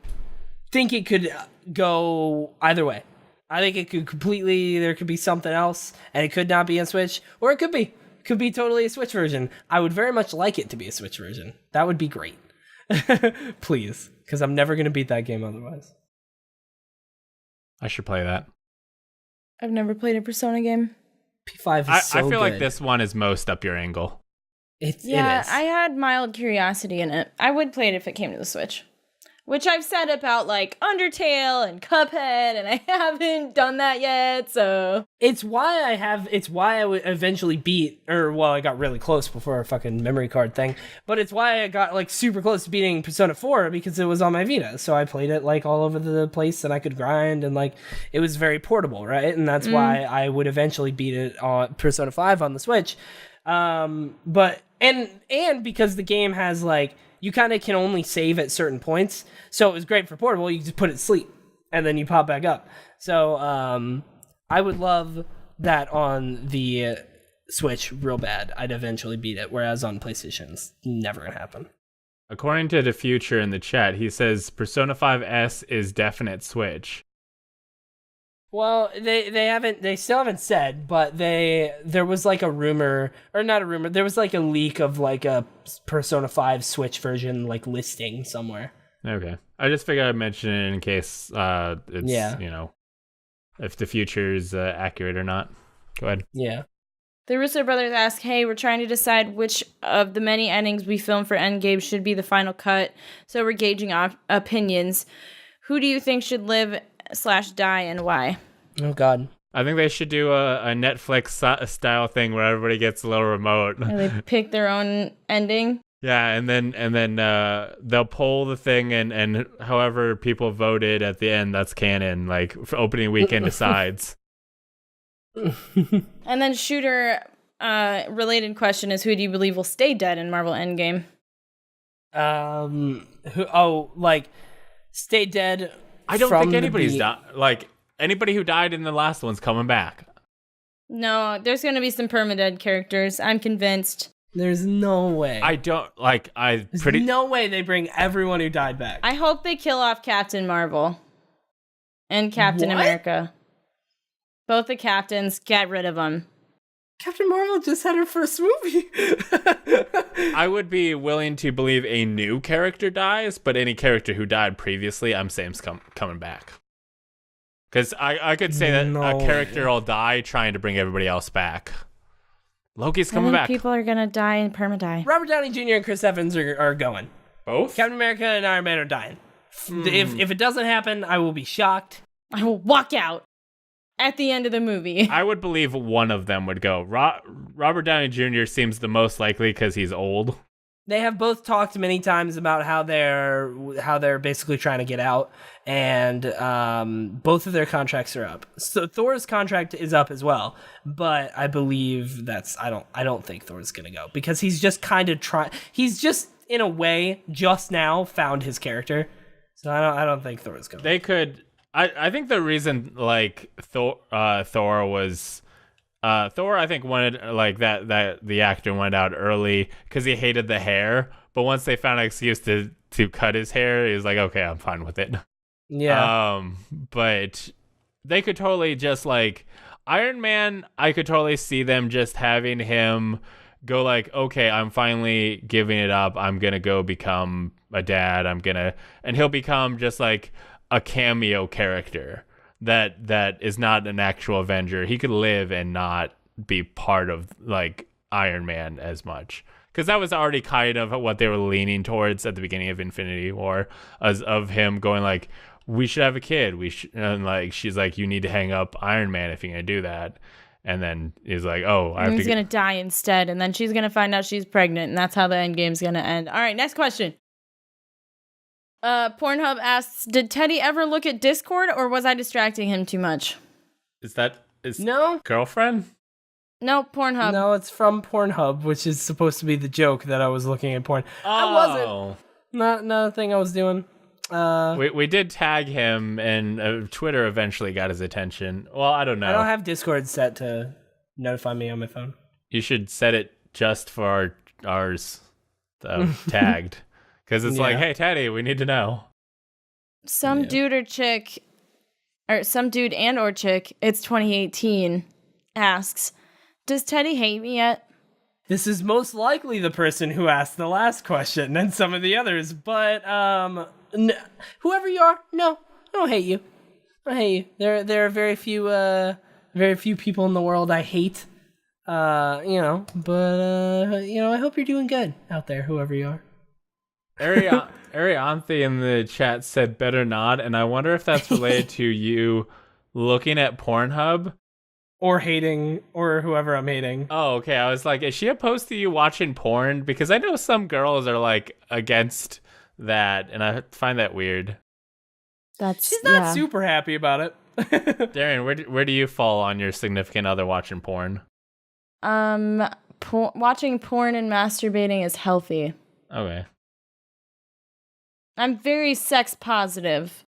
think it could go either way. I think it could there could be something else, and it could not be on Switch, or it could be. It could be totally a Switch version. I would very much like it to be a Switch version. That would be great. Please, because I'm never going to beat that game otherwise. I should play that. I've never played a Persona game. P5 is so good. I feel like this one is most up your angle. It is. I had mild curiosity in it. I would play it if it came to the Switch. Which I've said about, like, Undertale and Cuphead, and I haven't done that yet, so... It's why I would eventually beat, I got really close before a fucking memory card thing, but it's why I got, like, super close to beating Persona 4, because it was on my Vita, so I played it, like, all over the place, and I could grind, and, like, it was very portable, right? And that's why I would eventually beat it on Persona 5 on the Switch. But because the game has, like, you kind of can only save at certain points. So it was great for portable. You just put it to sleep and then you pop back up. So I would love that on the Switch real bad. I'd eventually beat it. Whereas on PlayStation, it's never going to happen. According to the future in the chat, he says Persona 5S is definite Switch. Well, they still haven't said, but there was like a rumor, or not a rumor, there was like a leak of like a Persona 5 Switch version like listing somewhere. Okay. I just figured I'd mention it in case it's, you know, if the future is accurate or not. Go ahead. Yeah. The Russo brothers ask, "Hey, we're trying to decide which of the many endings we filmed for Endgame should be the final cut, so we're gauging opinions. Who do you think should live/die and why?" Oh, God. I think they should do a Netflix style thing where everybody gets a little remote. And they pick their own ending. Yeah, and then they'll poll the thing, and however people voted at the end, that's canon. Like for opening weekend decides. And then Shooter, related question is, who do you believe will stay dead in Marvel Endgame? Like stay dead I don't from think the anybody's died. Like, anybody who died in the last one's coming back. No, there's going to be some permadead characters. I'm convinced. There's no way. There's no way they bring everyone who died back. I hope they kill off Captain Marvel and Captain What? America. Both the captains, get rid of them. Captain Marvel just had her first movie. I would be willing to believe a new character dies, but any character who died previously, I'm saying is coming back. Because I could say that a character will die trying to bring everybody else back. Loki's coming back. People are going to die and perma-die. Robert Downey Jr. and Chris Evans are going. Both? Captain America and Iron Man are dying. If it doesn't happen, I will be shocked. I will walk out at the end of the movie. I would believe one of them would go. Robert Downey Jr. seems the most likely because he's old. They have both talked many times about how they're basically trying to get out, and both of their contracts are up. So Thor's contract is up as well, but I believe I don't think Thor's gonna go because he's just kind of he's just in a way just now found his character. So I don't think Thor's going. They could. I think the reason like Thor was. Thor, I think, wanted like that the actor went out early because he hated the hair. But once they found an excuse to cut his hair, he was like, okay, I'm fine with it. Yeah. But they could totally just like Iron Man. I could totally see them just having him go like, okay, I'm finally giving it up. I'm gonna go become a dad. And he'll become just like a cameo character. That is not an actual Avenger. He could live and not be part of like Iron Man as much, because that was already kind of what they were leaning towards at the beginning of Infinity War, as of him going like, we should have a kid. And like she's like, you need to hang up Iron Man if you're gonna do that. And then he's like, oh, he's gonna die instead, and then she's gonna find out she's pregnant, and that's how the end game's gonna end. All right, next question. Pornhub asks, did Teddy ever look at Discord, or was I distracting him too much? Is no girlfriend? No, Pornhub. No, it's from Pornhub, which is supposed to be the joke that I was looking at porn. Oh. I wasn't. Not a thing I was doing. We did tag him, and Twitter eventually got his attention. Well, I don't know. I don't have Discord set to notify me on my phone. You should set it just for ours tagged. Because it's like, hey, Teddy, we need to know. Some dude and or chick, it's 2018, asks, does Teddy hate me yet? This is most likely the person who asked the last question and some of the others, but whoever you are, no, I don't hate you. I don't hate you. There are very few people in the world I hate, but I hope you're doing good out there, whoever you are. Arianthe in the chat said better not, and I wonder if that's related to you looking at Pornhub or hating, or whoever I'm hating. Oh, okay. I was like, is she opposed to you watching porn? Because I know some girls are like against that, and I find that weird. She's not super happy about it. Darian, where do you fall on your significant other watching porn? Watching porn and masturbating is healthy. Okay. I'm very sex positive.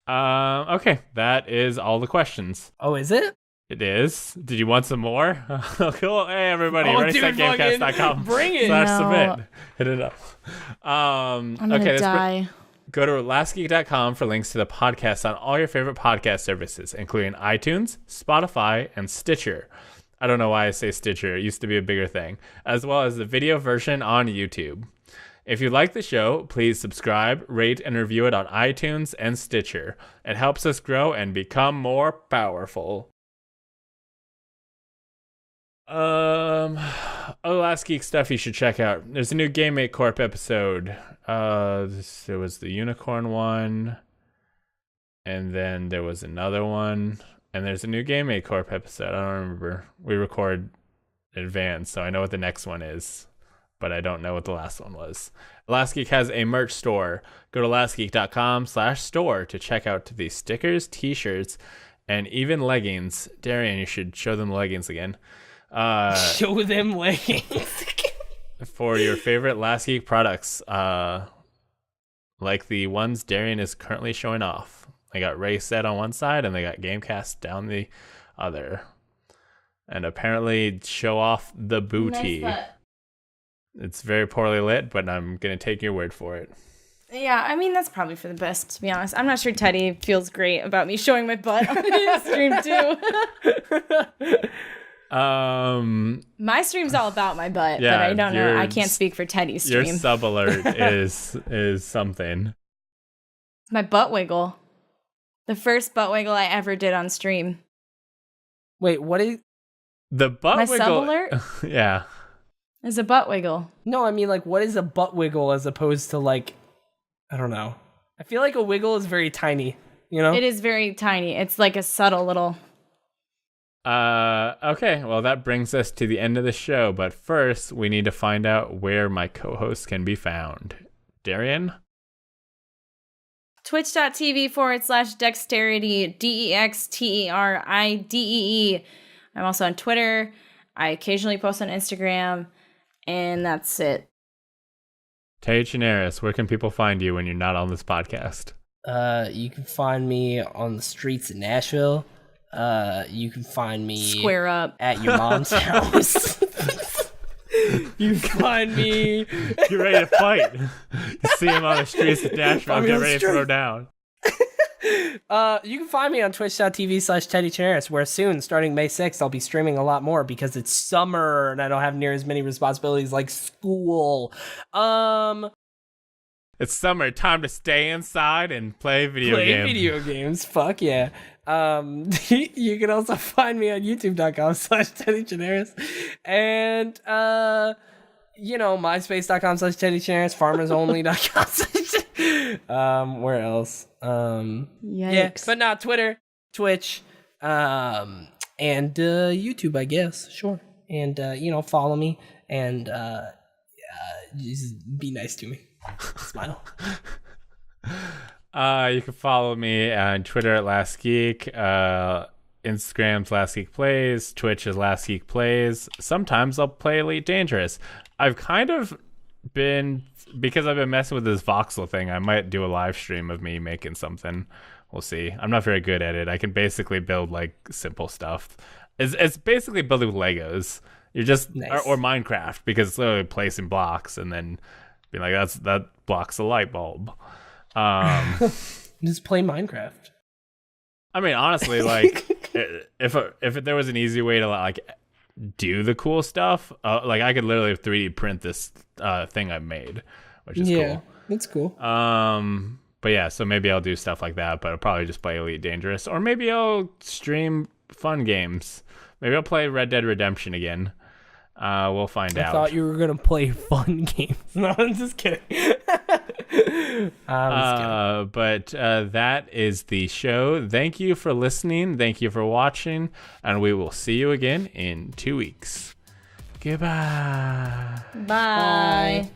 Okay. That is all the questions. Oh, is it? It is. Did you want some more? Cool. Hey, everybody. ReadySetGamecast.com. Bring it. /submit. Hit it up. I'm gonna die. Go to lastgeek.com for links to the podcast on all your favorite podcast services, including iTunes, Spotify, and Stitcher. I don't know why I say Stitcher. It used to be a bigger thing. As well as the video version on YouTube. If you like the show, please subscribe, rate, and review it on iTunes and Stitcher. It helps us grow and become more powerful. Last Geek stuff you should check out. There's a new Game Mate Corp episode. There was the unicorn one, and then there was another one, and there's a new Game Mate Corp episode. I don't remember. We record in advance, so I know what the next one is, but I don't know what the last one was. Last Geek has a merch store. Go to lastgeek.com/store to check out the stickers, t-shirts, and even leggings. Darian, you should show them the leggings again. Show them leggings for your favorite Last Geek products. like the ones Darian is currently showing off. They got Ready Set on one side and they got Gamecast down the other. And apparently show off the booty. Nice butt. It's very poorly lit, but I'm going to take your word for it. Yeah, I mean, that's probably for the best, to be honest. I'm not sure Teddy feels great about me showing my butt on his stream, too. My stream's all about my butt, yeah, but I don't know. I can't speak for Teddy's stream. Your sub alert is something. My butt wiggle. The first butt wiggle I ever did on stream. Wait, what is... The butt My wiggle. sub alert Yeah. is a butt wiggle. No, I mean, like, what is a butt wiggle as opposed to, like... I don't know. I feel like a wiggle is very tiny, you know? It is very tiny. It's like a subtle little... Okay, well, that brings us to the end of the show. But first, we need to find out where my co-hosts can be found. Darian? Twitch.tv/dexterity, DEXTERIDEE. I'm also on Twitter. I occasionally post on Instagram. And that's it. Tay Chinaris, where can people find you when you're not on this podcast? You can find me on the streets in Nashville. You can find me Square up at your mom's house. You can find me. Get ready to fight. You see him on the streets of Nashville, get ready to throw down. You can find me on twitch.tv/Teddy Chinaris, where soon, starting May 6th, I'll be streaming a lot more because it's summer and I don't have near as many responsibilities like school. It's summer, time to stay inside and play video games. Fuck yeah. You can also find me on youtube.com/Teddy Chinaris and myspace.com/Teddy Chinaris, farmersonly.com. Where else? Yikes. Yeah, but not Twitter, Twitch, and YouTube, I guess. Sure. And follow me and just be nice to me. Smile. You can follow me on Twitter at Last Geek, Instagram's Last Geek Plays, Twitch is Last Geek Plays. Sometimes I'll play Elite Dangerous. I've kind of been, because I've been messing with this voxel thing, I might do a live stream of me making something. We'll see. I'm not very good at it. I can basically build like simple stuff. It's basically building with Legos. You're just nice. or Minecraft, because it's literally placing blocks and then being like, that blocks a light bulb. Just play Minecraft. I mean, honestly, like if there was an easy way to like do the cool stuff, like I could literally 3D print this thing I made, which is cool. That's cool. But yeah, so maybe I'll do stuff like that, but I'll probably just play Elite Dangerous, or maybe I'll stream fun games. Maybe I'll play Red Dead Redemption again. We'll find out. I thought you were gonna play fun games. No, I'm just kidding. But that is the show. Thank you for listening. Thank you for watching, and we will see you again in 2 weeks. Goodbye. Bye.